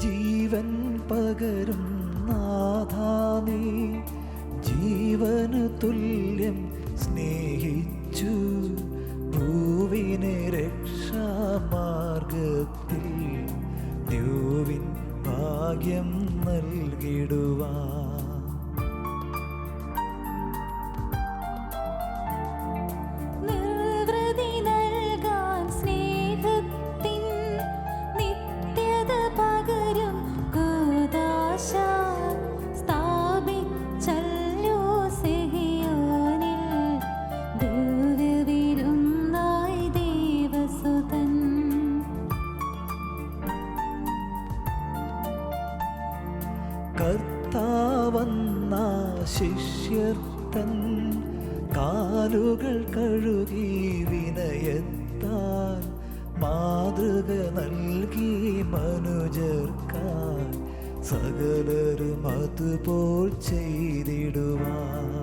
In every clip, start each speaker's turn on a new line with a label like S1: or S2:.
S1: ജീവൻ പകരും നാഥാ നീ ജീവനു തുല്യം സ്നേഹിച്ചു ഭൂവിനെ രക്ഷാമാർഗത്തിൽ ദ്യോവിൻ ഭാഗ്യം നൽകിടുവാൻ. കർത്താവന്ന ശിഷ്യർ തൻ കാലുകൾ കഴുകി വിനയത്താൽ മാതൃക നൽകി മനുജർക്കായി സകലരും അതുപോൽ ചെയ്തിടുവാൻ.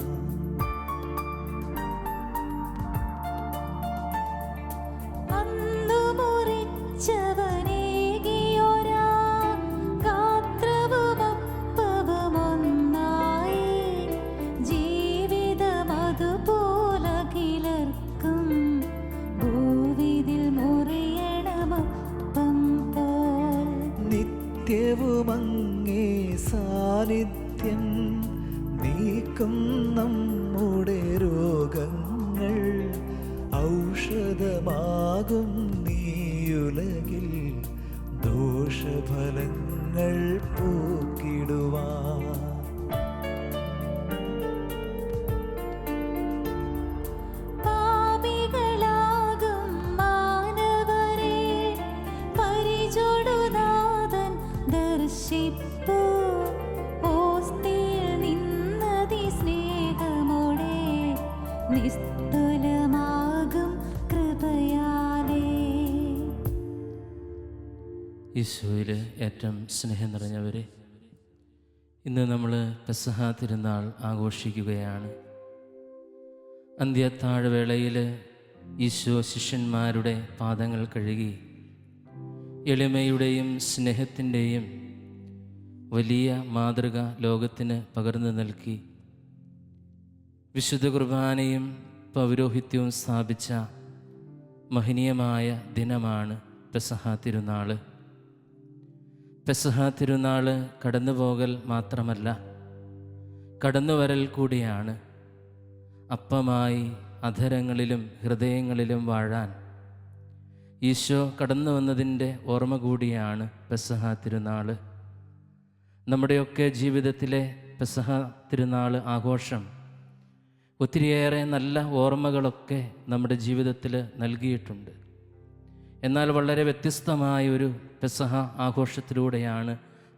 S1: നിത്യവുമങ്ങേ സാന്നിധ്യം നീക്കും നമ്മുടെ രോഗങ്ങൾ ഔഷധമാകും നീയുലകിൽ ദോഷഫലങ്ങൾ പോക്കിടുവാൻ.
S2: ഈശോയിൽ ഏറ്റവും സ്നേഹം നിറഞ്ഞവരെ, ഇന്ന് നമ്മൾ പെസഹ തിരുനാൾ ആഘോഷിക്കുകയാണ്. അന്ത്യത്താഴവേളയിൽ ഈശോ ശിഷ്യന്മാരുടെ പാദങ്ങൾ കഴുകി എളിമയുടെയും സ്നേഹത്തിൻ്റെയും വലിയ മാതൃക ലോകത്തിന് പകർന്നു നൽകി വിശുദ്ധ കുർബാനയും പൗരോഹിത്യവും സ്ഥാപിച്ച മഹനീയമായ ദിനമാണ് പെസഹ തിരുനാൾ. പെസഹ തിരുനാൾ കടന്നുപോകൽ മാത്രമല്ല, കടന്നുവരൽ കൂടിയാണ്. അപ്പമായി അധരങ്ങളിലും ഹൃദയങ്ങളിലും വാഴാൻ ഈശോ കടന്നു വന്നതിൻ്റെ ഓർമ്മ കൂടിയാണ് പെസഹ തിരുനാൾ. നമ്മുടെയൊക്കെ ജീവിതത്തിലെ പെസഹ തിരുനാൾ ആഘോഷം ഒത്തിരിയേറെ നല്ല ഓർമ്മകളൊക്കെ നമ്മുടെ ജീവിതത്തിൽ നൽകിയിട്ടുണ്ട്. എന്നാൽ വളരെ വ്യത്യസ്തമായൊരു പെസഹ ആഘോഷത്തിലൂടെയാണ്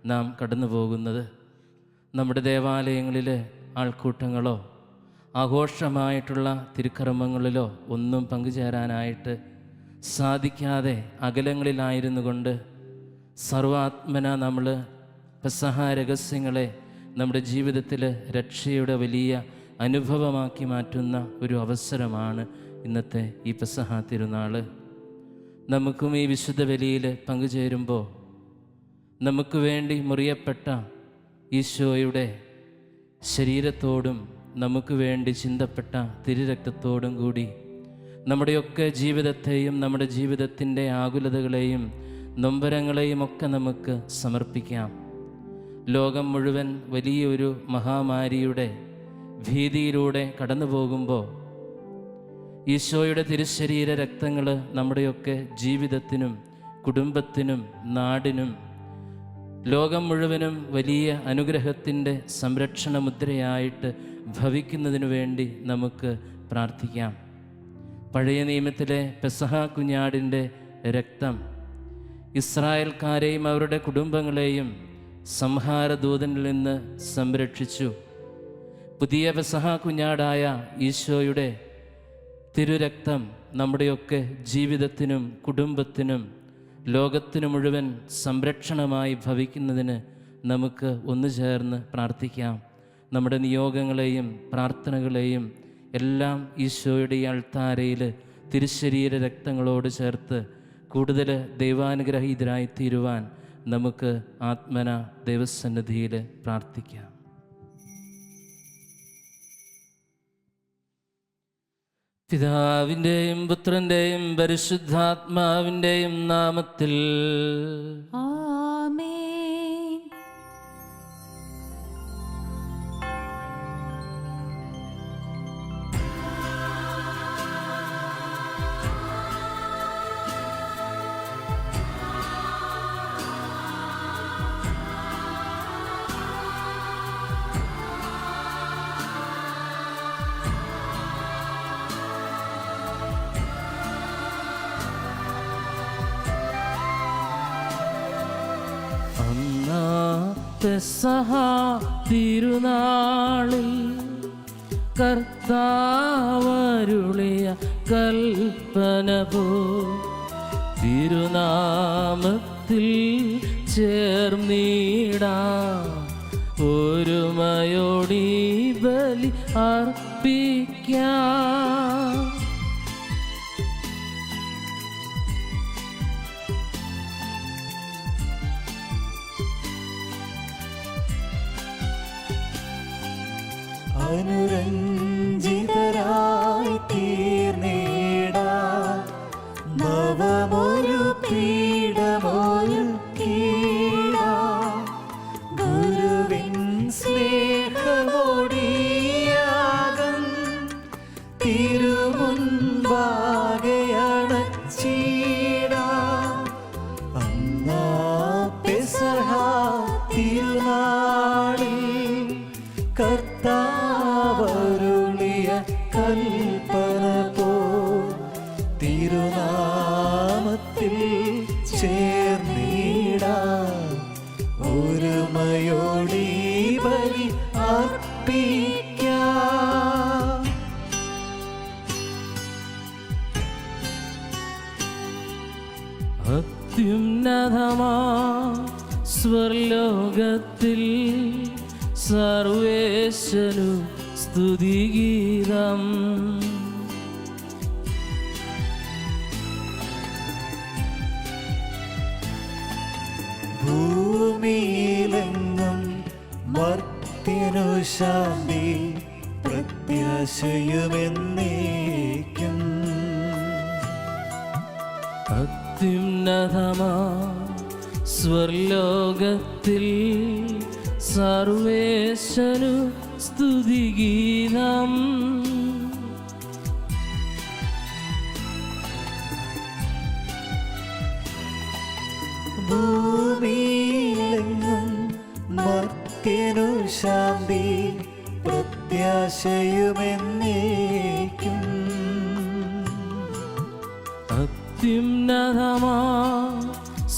S2: നാം കടന്നു പോകുന്നത്. നമ്മുടെ ദേവാലയങ്ങളിലെ ആൾക്കൂട്ടങ്ങളോ ആഘോഷമായിട്ടുള്ള തിരുക്കർമ്മങ്ങളിലോ ഒന്നും പങ്കുചേരാനായിട്ട് സാധിക്കാതെ അകലങ്ങളിലായിരുന്നു കൊണ്ട് സർവാത്മന നമ്മൾ പെസഹ രഹസ്യങ്ങളെ നമ്മുടെ ജീവിതത്തിൽ രക്ഷയുടെ വലിയ അനുഭവമാക്കി മാറ്റുന്ന ഒരു അവസരമാണ് ഇന്നത്തെ ഈ പെസഹ തിരുനാൾ. നമുക്കും ഈ വിശുദ്ധ ബലിയിൽ പങ്കുചേരുമ്പോൾ നമുക്ക് വേണ്ടി മുറിയപ്പെട്ട ഈശോയുടെ ശരീരത്തോടും നമുക്ക് വേണ്ടി ചിന്തപ്പെട്ട തിരുരക്തത്തോടും കൂടി നമ്മുടെയൊക്കെ ജീവിതത്തെയും നമ്മുടെ ജീവിതത്തിൻ്റെ ആകുലതകളെയും നൊമ്പരങ്ങളെയും ഒക്കെ നമുക്ക് സമർപ്പിക്കാം. ലോകം മുഴുവൻ വലിയൊരു മഹാമാരിയുടെ ഭീതിയിലൂടെ കടന്നു പോകുമ്പോൾ ഈശോയുടെ തിരുശരീര രക്തങ്ങൾ നമ്മുടെയൊക്കെ ജീവിതത്തിനും കുടുംബത്തിനും നാടിനും ലോകം മുഴുവനും വലിയ അനുഗ്രഹത്തിൻ്റെ സംരക്ഷണ മുദ്രയായിട്ട് ഭവിക്കുന്നതിനു വേണ്ടി നമുക്ക് പ്രാർത്ഥിക്കാം. പഴയ നിയമത്തിലെ പെസഹ കുഞ്ഞാടിൻ്റെ രക്തം ഇസ്രായേൽക്കാരെയും അവരുടെ കുടുംബങ്ങളെയും സംഹാരദൂതനിൽ നിന്ന് സംരക്ഷിച്ചു. പുതിയ പെസഹ കുഞ്ഞാടായ ഈശോയുടെ തിരുരക്തം നമ്മുടെയൊക്കെ ജീവിതത്തിനും കുടുംബത്തിനും ലോകത്തിനു മുഴുവൻ സംരക്ഷണമായി ഭവിക്കുന്നതിന് നമുക്ക് ഒന്നു ചേർന്ന് പ്രാർത്ഥിക്കാം. നമ്മുടെ നിയോഗങ്ങളെയും പ്രാർത്ഥനകളെയും എല്ലാം ഈശോയുടെ ഈ അൾത്താരയിൽ തിരുശരീര രക്തങ്ങളോട് ചേർത്ത് കൂടുതൽ ദൈവാനുഗ്രഹീതരായി തീരുവാൻ നമുക്ക് ആത്മന ദൈവസന്നിധിയിൽ പ്രാർത്ഥിക്കാം. പിതാവിൻ്റെയും പുത്രൻ്റെയും പരിശുദ്ധാത്മാവിൻ്റെയും നാമത്തിൽ
S3: ആമേൻ.
S2: പെസഹ തിരുനാളിൽ കർത്താവരുളിയ കൽപ്പന പോ തിരുനാമത്തിൽ ചേർന്നിടാം ഒരുമയോടി ബലി അർപ്പിക്കാം.
S1: അനുരഞ്ജിതരായി തീർന്നിടാം നവമൊരു പീഠമൊരുക്കിടാം ഗുരുവിൻ സ്നേഹമോടിയാകം തിരുമുൻപാകെ അണച്ചിടാം. അന്നാ പെസഹ തിരുനാളിൽ കർത്താവരുളിയ കൽപ്പന പോ തിരുനാമത്തിൽ ചേർന്നിടാം ഒരുമയോടി ബലി അർപ്പിക്കാം.
S2: അത്യുന്നതമാ സ്വർലോകത്തിൽ സർവേശനു സ്തുതിഗീതം.
S1: ഭൂമിയിലെങ്ങും മർത്യനു ശാന്തി പ്രത്യാശയുമെന്നേക്കും.
S2: അത്യുന്നതമാ സ്വർലോകത്തിൽ സർവേശനു സ്തുതിഗീതം.
S1: ഭൂമിയിലെങ്ങും മർത്യനു ശാന്തി പ്രത്യാശയുമെന്നേക്കും.
S2: അത്യുന്നതമാ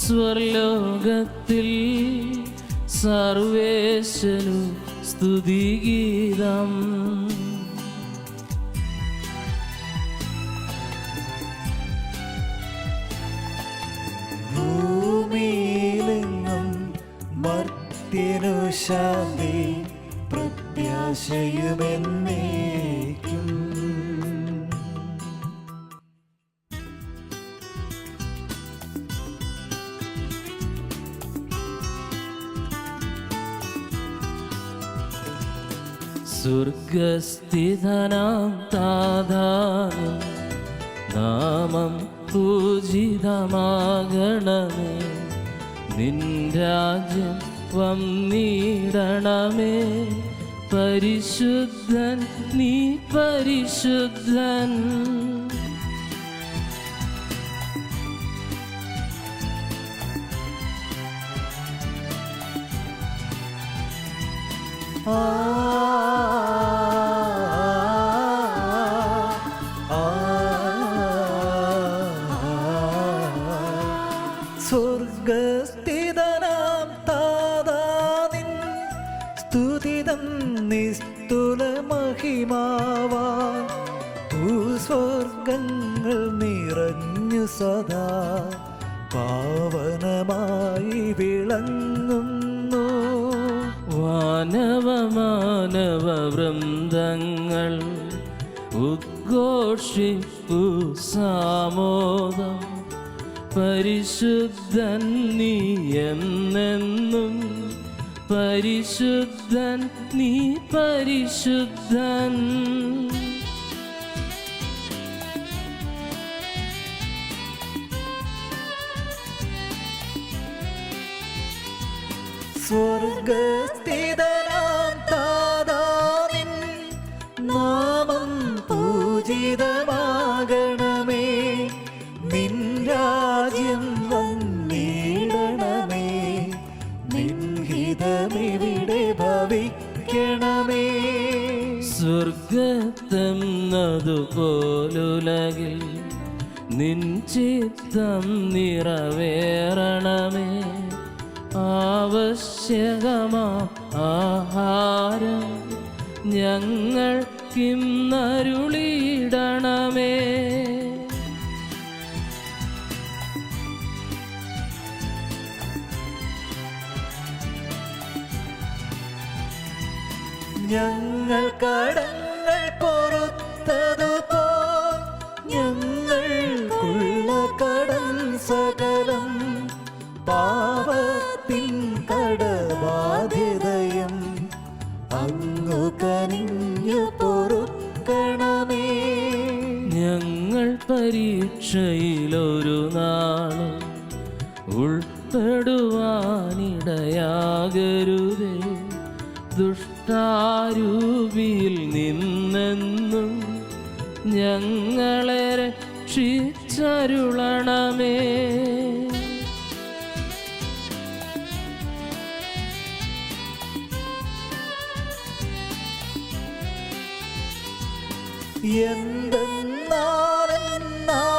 S2: സ്വർലോകത്തിൽ സർവേശനു സ്തുതിഗീതം.
S1: ഭൂമിയിലെങ്ങും മർത്യനു ശാന്തി പ്രത്യാശയുമെന്നേക്കും.
S2: സ്വർഗസ്ഥിതനാം താതാനും നാമം പൂജിതമാകണമേ. നിൻ രാജ്യം വന്നിടണമേ. പരിശുദ്ധൻ നീ പരിശുദ്ധൻ.
S1: സ്വർഗസ്ഥിതനാം താതാനിൻ സ്തുതിതം നിസ്തുല മഹിമാവാൻ ഭൂസ്വർഗങ്ങൾ നിറഞ്ഞു സദാ പാവനമായി വിളങ്ങുന്നു.
S2: വാനവമാനവ വൃന്ദങ്ങൾ ഉദ്ഘോഷിപ്പു സാമോദം. പരിശുദ്ധൻ നീ എന്നെന്നും, പരിശുദ്ധൻ നീ പരിശുദ്ധൻ.
S1: സ്വർഗസ്ഥിതനാം താതാവിൻ നാമം പൂജിതമാകണമേ. നിൻ രാജ്യം വന്നിടണമേ. നിൻ ഹിതമിവിടെ ഭവിക്കണമേ.
S2: സ്വർഗത്തെന്നതുപോലുലകിൽ നിൻ ചിത്തം നിറവേറണമേ. ആവശ്യകമാ ആഹാരം ഞങ്ങൾക്കിന്നരുളിയിടണമേ.
S1: ഞങ്ങൾ കടങ്ങൾ പൊറുത്തതുപോൽ ഞങ്ങൾക്കുള്ള കടം സകലം, പാപത്തിൻ കടബാധ്യതയും അങ്ങു കനിഞ്ഞു പൊറുക്കണമേ.
S2: ഞങ്ങൾ പരീക്ഷയിലൊരു നാളും ഉൾപ്പെടുവാനിടയാകരുതേ. ദുഷ്ടാരൂപിയിൽ നിന്നെന്നും ഞങ്ങളെ രക്ഷിച്ചരുളണമേ.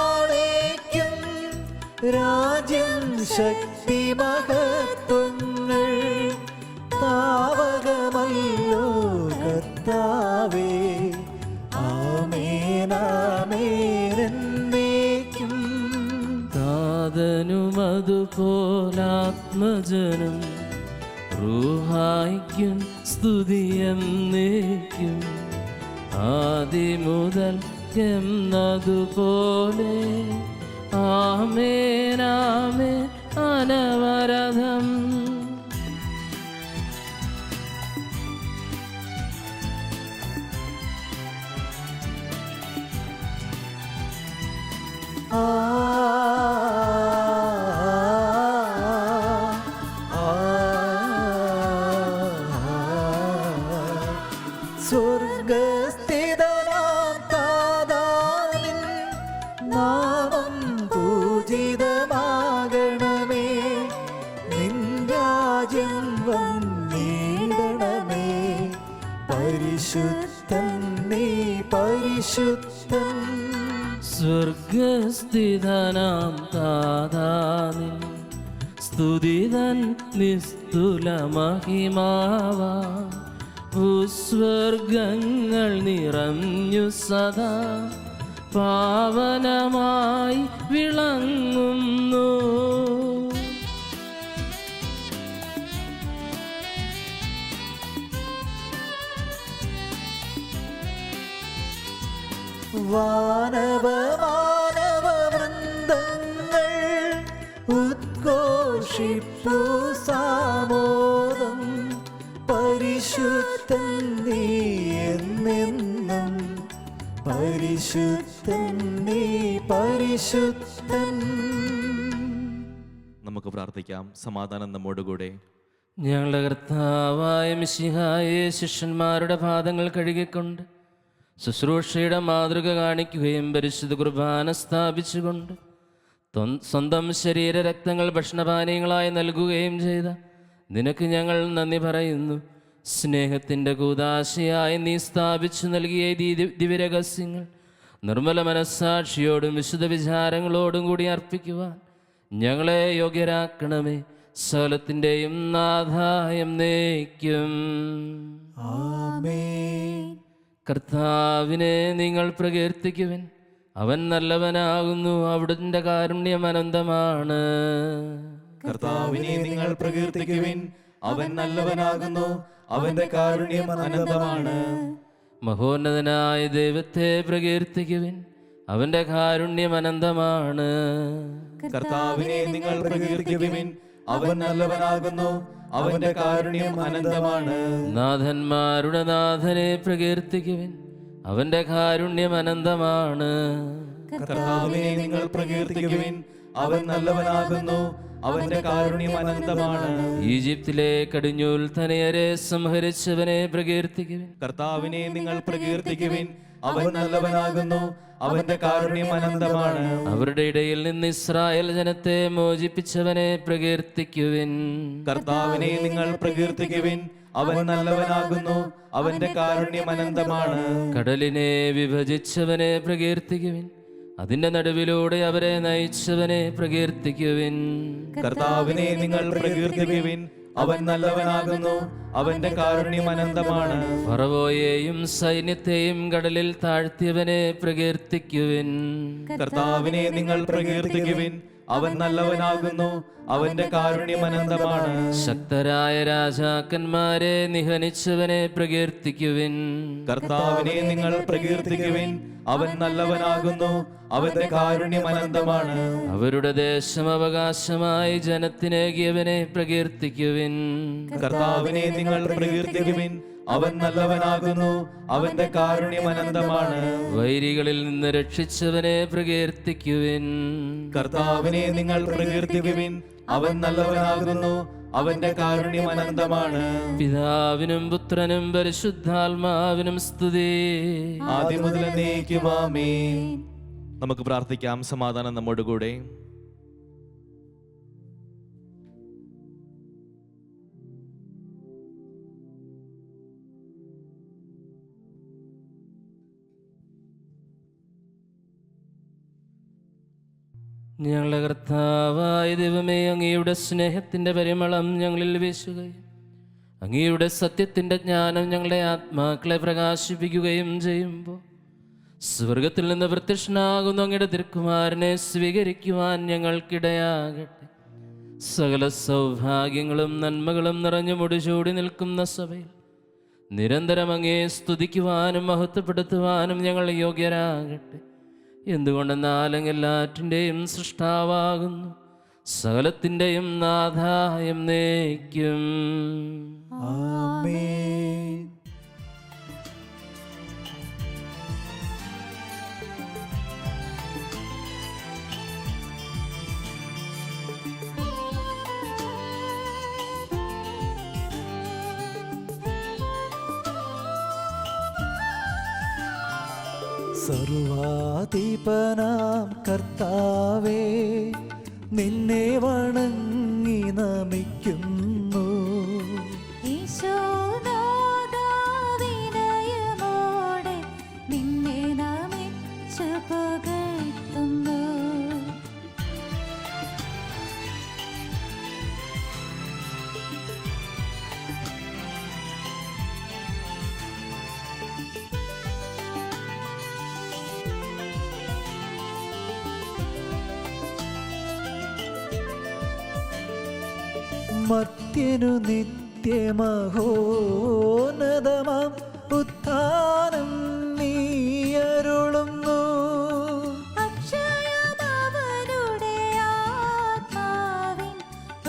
S1: എന്തെന്നാളേക്കും രാജ്യം ശക്തി മഹത്വങ്ങൾ താവകമല്ലോ കർത്താവേ. ആമേനാമേനെന്നേക്കും.
S2: താതനുമതുപോലാത്മജനും റൂഹായിക്കും സ്തുതിയെന്നേക്കും. ആദിമുതൽ എന്നതുപോലെ ആമേനാമേൻ അനവരതം.
S1: സ്വർഗസ്ഥിതനാം താതാവിൻ നാമം പൂജിതമാകണമേ. നിൻ രാജ്യം വന്നിടണമേ. പരിശുദ്ധൻ നീ പരിശുദ്ധൻ.
S2: സ്വർഗസ്ഥിതനാം താതാനിൻ സ്തുതിതൻ നിസ്തുല മഹിമാവാ. ഭൂസ്വർഗങ്ങൾ നിറഞ്ഞു സദാ പാവനമായി വിളങ്ങുന്നു.
S1: വാനവവൃന്ദങ്ങൾ ഉദ്ഘോഷിപ്പു സാമോദം. പരിശുദ്ധൻ നീ എന്നെന്നും, പരിശുദ്ധൻ നീ പരിശുദ്ധൻ.
S3: നമുക്ക് പ്രാർത്ഥിക്കാം. സമാധാനം നമ്മോടുകൂടെ.
S2: ഞങ്ങളുടെ കർത്താവായ മിശിഹായെ ശിഷ്യന്മാരുടെ പാദങ്ങൾ കഴുകിക്കൊണ്ട് ശുശ്രൂഷയുടെ മാതൃക കാണിക്കുകയും പരിശുദ്ധ കുർബാന സ്ഥാപിച്ചുകൊണ്ട് സ്വന്തം ശരീര രക്തങ്ങൾ ഭക്ഷണപാനീയങ്ങളായി നൽകുകയും ചെയ്ത നിനക്ക് ഞങ്ങൾ നന്ദി പറയുന്നു. സ്നേഹത്തിൻ്റെ കൂദാശയായി നീ സ്ഥാപിച്ചു നൽകിയ ഈ ദിവ്യരഹസ്യങ്ങൾ നിർമ്മല മനസ്സാക്ഷിയോടും വിശുദ്ധ വിചാരങ്ങളോടും കൂടി അർപ്പിക്കുവാൻ ഞങ്ങളെ യോഗ്യരാക്കണമേ. സകലത്തിൻ്റെയും നാഥായം നയിക്കും.
S1: ആമേൻ.
S2: കർത്താവിനെ നിങ്ങൾ പ്രകീർത്തിക്കുവിൻ. അവൻ നല്ലവനാകുന്നു, അവിടുത്തെ കാരുണ്യം അനന്തമാണ്.
S4: കർത്താവിനെ നിങ്ങൾ പ്രകീർത്തിക്കുവിൻ. അവൻ നല്ലവനാകുന്നു, അവന്റെ കാരുണ്യം അനന്തമാണ്.
S2: മഹോന്നതനായ ദൈവത്തെ പ്രകീർത്തിക്കുവിൻ. അവന്റെ കാരുണ്യം അനന്തമാണ്.
S4: കർത്താവിനെ നിങ്ങൾ പ്രകീർത്തിക്കുവിൻ, അവൻ നല്ലവനാകുന്നു, അവന്റെ കാരുണ്യം അനന്തമാണ്.
S2: നാഥന്മാരുടെ നാഥനെ പ്രകീർത്തിക്കുവിൻ, അവന്റെ കാരുണ്യം അനന്തമാണ്.
S4: കർത്താവിനെ നിങ്ങൾ പ്രകീർത്തിക്കുവിൻ, അവൻ നല്ലവനാകുന്നു, അവന്റെ കാരുണ്യം അനന്തമാണ്.
S2: ഈജിപ്തിലെ കടിഞ്ഞൂൽ തനയരെ സംഹരിച്ചവനെ പ്രകീർത്തിക്കുവിൻ.
S4: കർത്താവിനെ നിങ്ങൾ പ്രകീർത്തിക്കുവിൻ, അവൻ നല്ലവനാകുന്നു, അവന്റെ കാരുണ്യം അനന്തമാണ്.
S2: അവരുടെ ഇടയിൽ നിന്ന് ഇസ്രായേൽ ജനത്തെ മോചിപ്പിച്ചവനെ പ്രകീർത്തിക്കുവിൻ.
S4: കർത്താവിനെ നിങ്ങൾ പ്രകീർത്തിക്കുവിൻ, അവൻ നല്ലവനാകുന്നു, അവന്റെ കാരുണ്യം അനന്തമാണ്.
S2: കടലിനെ വിഭജിച്ചവനെ പ്രകീർത്തിക്കുവിൻ, അതിന്റെ നടുവിലൂടെ അവരെ നയിച്ചവനെ പ്രകീർത്തിക്കുവിൻ.
S4: കർത്താവിനെ നിങ്ങൾ പ്രകീർത്തിക്കുവിൻ, അവൻ നല്ലവനാകുന്നു, അവന്റെ കാരുണ്യം അനന്തമാണ്.
S2: ഫറവോയെയും സൈന്യത്തെയും കടലിൽ താഴ്ത്തിയവനെ പ്രകീർത്തിക്കുവിൻ.
S4: കർത്താവിനെ നിങ്ങൾ പ്രകീർത്തിക്കുവിൻ, അവൻ നല്ലവനാകുന്നു, അവന്റെ കാരുണ്യം അനന്തമാണ്.
S2: ശക്തരായ രാജാക്കന്മാരെ നിഹനിച്ചവനെ പ്രകീർത്തിക്കുവിൻ.
S4: കർത്താവിനെ നിങ്ങൾ പ്രകീർത്തിക്കുവിൻ, അവൻ നല്ലവനാകുന്നു, അവന്റെ കാരുണ്യം അനന്തമാണ്.
S2: അവരുടെ ദേശം അവകാശമായി ജനത്തിനേകിയവനെ പ്രകീർത്തിക്കുവിൻ.
S4: കർത്താവിനെ നിങ്ങൾ പ്രകീർത്തിക്കുവിൻ, അവൻ നല്ലവനാകുന്നു, അവന്റെ കാരുണ്യം അനന്തമാണ്.
S2: വൈരികളിൽ നിന്ന് രക്ഷിച്ചവനെ പ്രകീർത്തിക്കുവിൻ.
S4: കർത്താവിനെ നിങ്ങൾ പ്രകീർത്തിക്കുവിൻ, അവൻ നല്ലവനാകുന്നു, അവന്റെ കാരുണ്യം അനന്തമാണ്.
S2: പിതാവിനും പുത്രനും പരിശുദ്ധാത്മാവിനും സ്തുതി.
S4: ആദ്യം മുതൽ എന്നേക്കും ആമേൻ.
S3: നമുക്ക് പ്രാർത്ഥിക്കാം. സമാധാനം നമ്മോടുകൂടെ.
S2: ഞങ്ങളുടെ കർത്താവായ ദൈവമേ, അങ്ങയുടെ സ്നേഹത്തിൻ്റെ പരിമളം ഞങ്ങളിൽ വീശുകയും അങ്ങയുടെ സത്യത്തിൻ്റെ ജ്ഞാനം ഞങ്ങളുടെ ആത്മാക്കളെ പ്രകാശിപ്പിക്കുകയും ചെയ്യുമ്പോൾ സ്വർഗത്തിൽ നിന്ന് പ്രത്യക്ഷനാകുന്ന അങ്ങയുടെ തിരുക്കുമാരനെ സ്വീകരിക്കുവാൻ ഞങ്ങൾക്കിടയാകട്ടെ. സകല സൗഭാഗ്യങ്ങളും നന്മകളും നിറഞ്ഞു മുടിചൂടി നിൽക്കുന്ന സഭയിൽ നിരന്തരം അങ്ങയെ സ്തുതിക്കുവാനും മഹത്വപ്പെടുത്തുവാനും ഞങ്ങൾ യോഗ്യരാകട്ടെ. എന്തുകൊണ്ടെന്നാൽ അങ്ങ് എല്ലാറ്റിൻ്റെയും സൃഷ്ടാവാകുന്നു, സകലത്തിൻ്റെയും നാഥായം എന്നേക്കും.
S1: ആമേൻ. സർവാധിപനാം കർത്താവേ, നിന്നെ വണങ്ങി നമിക്കുന്നു.
S5: ഈശോനാദാവിനയമോടെ നിന്നെ നമിച്ചു പുകഴ്ത്തുന്നു.
S1: മർത്യനു നിത്യമഹോന്നതമാം ഉത്ഥാനം നീയരുളുന്നു.
S5: അക്ഷയമവരുടെ ആത്മാവിൻ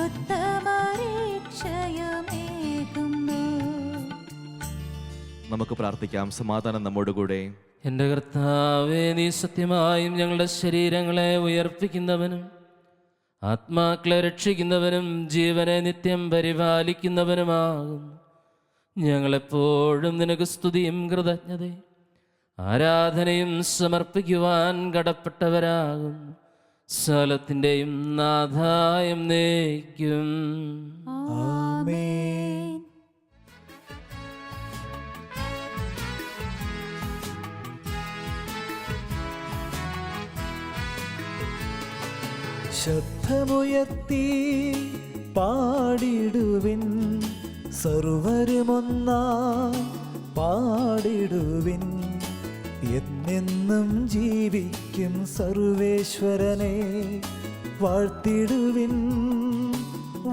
S5: ഉത്തമരക്ഷയമേകുന്നു.
S3: നമുക്ക് പ്രാർത്ഥിക്കാം. സമാധാനം നമ്മോടുകൂടെ.
S2: എൻ്റെ കർത്താവേ, നീ സത്യമായും ഞങ്ങളുടെ ശരീരങ്ങളെ ഉയർപ്പിക്കുന്നവനും ആത്മാക്കളെ രക്ഷിക്കുന്നവനും ജീവനെ നിത്യം പരിപാലിക്കുന്നവനുമാകുന്നു. ഞങ്ങളെപ്പോഴും നിനക്ക് സ്തുതിയും കൃതജ്ഞതയും ആരാധനയും സമർപ്പിക്കുവാൻ കടപ്പെട്ടവരാകുന്നു. സകലത്തിൻ്റെയും നാഥായം എന്നേക്കും.
S1: ആമേൻ. ശബ്ദമുയർത്തി പാടിടുവിൻ, സർവരുമൊന്നാ പാടിടുവിൻ. എന്നെന്നും ജീവിക്കും സർവേശ്വരനെ വാഴ്ത്തിടുവിൻ,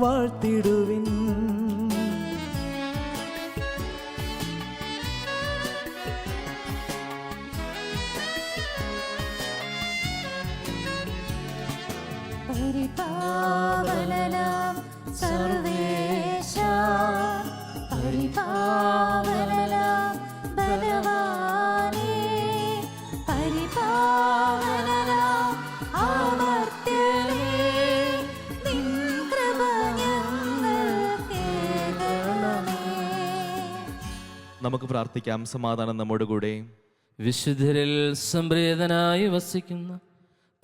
S1: വാഴ്ത്തിടുവിൻ.
S5: പരിപാവനനാം സർവേശ, പരിപാവനനാം ബലവാനേ, പരിപാവനനാം അമർത്യനേ, നിൻ കൃപ ഞങ്ങൾക്കേകണമേ.
S3: നമുക്ക് പ്രാർത്ഥിക്കാം. സമാധാനം നമ്മോടുകൂടെ.
S2: വിശുദ്ധരിൽ സംപ്രീതനായി വസിക്കുന്ന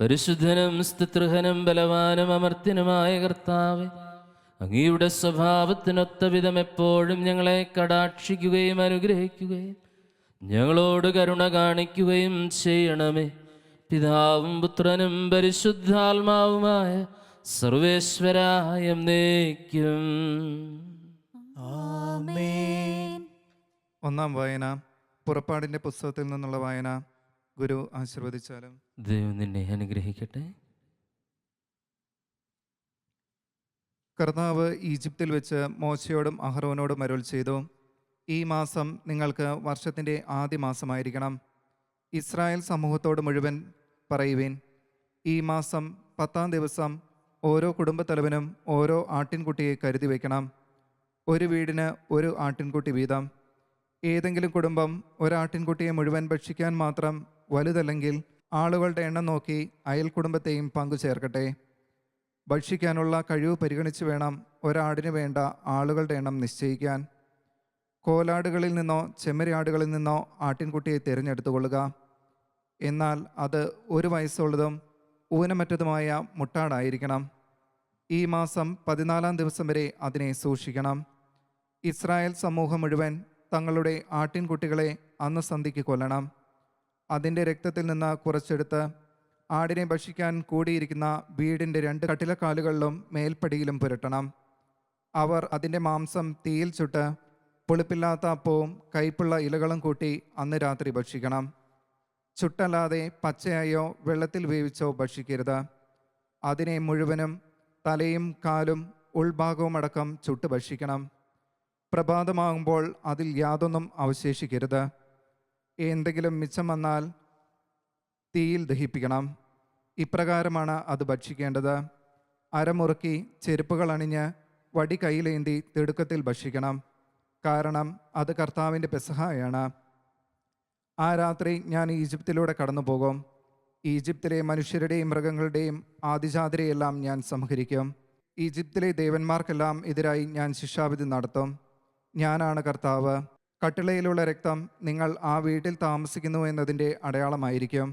S2: പരിശുദ്ധനും സ്തുത്യർഹനും ബലവാനും അമർത്യനുമായ കർത്താവേ, അങ്ങയുടെ സ്വഭാവത്തിനൊത്ത വിധം എപ്പോഴും ഞങ്ങളെ കടാക്ഷിക്കുകയും അനുഗ്രഹിക്കുകയും ഞങ്ങളോട് കരുണ കാണിക്കുകയും ചെയ്യണമേ. പിതാവും പുത്രനും പരിശുദ്ധാത്മാവുമായ സർവേശ്വരായ എന്നേക്കും.
S5: ആമേൻ.
S6: ഒന്നാം വായന പുറപ്പാടിൻ്റെ പുസ്തകത്തിൽ നിന്നുള്ള വായന. ഗുരു ആശീർവദിച്ചാലും.
S2: ദൈവം നിന്നെ അനുഗ്രഹിക്കട്ടെ.
S6: കർത്താവ് ഈജിപ്തിൽ വെച്ച് മോശയോടും അഹറോനോടും അരുൾ ചെയ്തു, ഈ മാസം നിങ്ങൾക്ക് വർഷത്തിൻ്റെ ആദ്യ മാസമായിരിക്കണം. ഇസ്രായേൽ സമൂഹത്തോട് മുഴുവൻ പറയുവിൻ, ഈ മാസം 10-ാം ദിവസം ഓരോ കുടുംബത്തലവനും ഓരോ ആട്ടിൻകുട്ടിയെ കരുതി വയ്ക്കണം. ഒരു വീടിന് ഒരു ആട്ടിൻകുട്ടി വീതം. ഏതെങ്കിലും കുടുംബം ഒരാട്ടിൻകുട്ടിയെ മുഴുവൻ ഭക്ഷിക്കാൻ മാത്രം വലുതല്ലെങ്കിൽ ആളുകളുടെ എണ്ണം നോക്കി അയൽ കുടുംബത്തെയും പങ്കുചേർക്കട്ടെ. ഭക്ഷിക്കാനുള്ള കഴിവ് പരിഗണിച്ച് വേണം ഒരാടിന് വേണ്ട ആളുകളുടെ എണ്ണം നിശ്ചയിക്കാൻ. കോലാടുകളിൽ നിന്നോ ചെമ്മരിയാടുകളിൽ നിന്നോ ആട്ടിൻകുട്ടിയെ തിരഞ്ഞെടുത്തുകൊള്ളുക. എന്നാൽ അത് 1 വയസ്സുള്ളതും ഊനമറ്റതുമായ മുട്ടാടായിരിക്കണം. ഈ മാസം 14-ാം ദിവസം വരെ അതിനെ സൂക്ഷിക്കണം. ഇസ്രായേൽ സമൂഹം മുഴുവൻ തങ്ങളുടെ ആട്ടിൻകുട്ടികളെ അന്ന് സന്ധ്യയ്ക്ക് കൊല്ലണം. അതിൻ്റെ രക്തത്തിൽ നിന്ന് കുറച്ചെടുത്ത് ആടിനെ ഭക്ഷിക്കാൻ കൂടിയിരിക്കുന്ന വീടിൻ്റെ 2 കട്ടിലക്കാലുകളിലും മേൽപ്പടിയിലും പുരട്ടണം. അവർ അതിൻ്റെ മാംസം തീയിൽ ചുട്ട് പുളിപ്പില്ലാത്ത അപ്പവും കയ്പുള്ള ഇലകളും കൂട്ടി അന്ന് രാത്രി ഭക്ഷിക്കണം. ചുട്ടല്ലാതെ പച്ചയായോ വെള്ളത്തിൽ വേവിച്ചോ ഭക്ഷിക്കരുത്. അതിനെ മുഴുവനും തലയും കാലും ഉൾഭാഗവും അടക്കം ചുട്ട് ഭക്ഷിക്കണം. പ്രഭാതമാകുമ്പോൾ അതിൽ യാതൊന്നും അവശേഷിക്കരുത്. എന്തെങ്കിലും മിച്ചം വന്നാൽ തീയിൽ ദഹിപ്പിക്കണം. ഇപ്രകാരമാണ് അത് ഭക്ഷിക്കേണ്ടത്. അരമുറുക്കി ചെരുപ്പുകൾ അണിഞ്ഞ് വടി കയ്യിലേന്തി തിടുക്കത്തിൽ ഭക്ഷിക്കണം. കാരണം അത് കർത്താവിൻ്റെ പെസഹയാണ്. ആ രാത്രി ഞാൻ ഈജിപ്തിലൂടെ കടന്നു പോകും. ഈജിപ്തിലെ മനുഷ്യരുടെയും മൃഗങ്ങളുടെയും ആദിജാതരെയെല്ലാം ഞാൻ സംഹരിക്കും. ഈജിപ്തിലെ ദേവന്മാർക്കെല്ലാം എതിരായി ഞാൻ ശിക്ഷാവിധി നടത്തും. ഞാനാണ് കർത്താവ്. കട്ടിളയിലുള്ള രക്തം നിങ്ങൾ ആ വീട്ടിൽ താമസിക്കുന്നു എന്നതിൻ്റെ അടയാളമായിരിക്കും.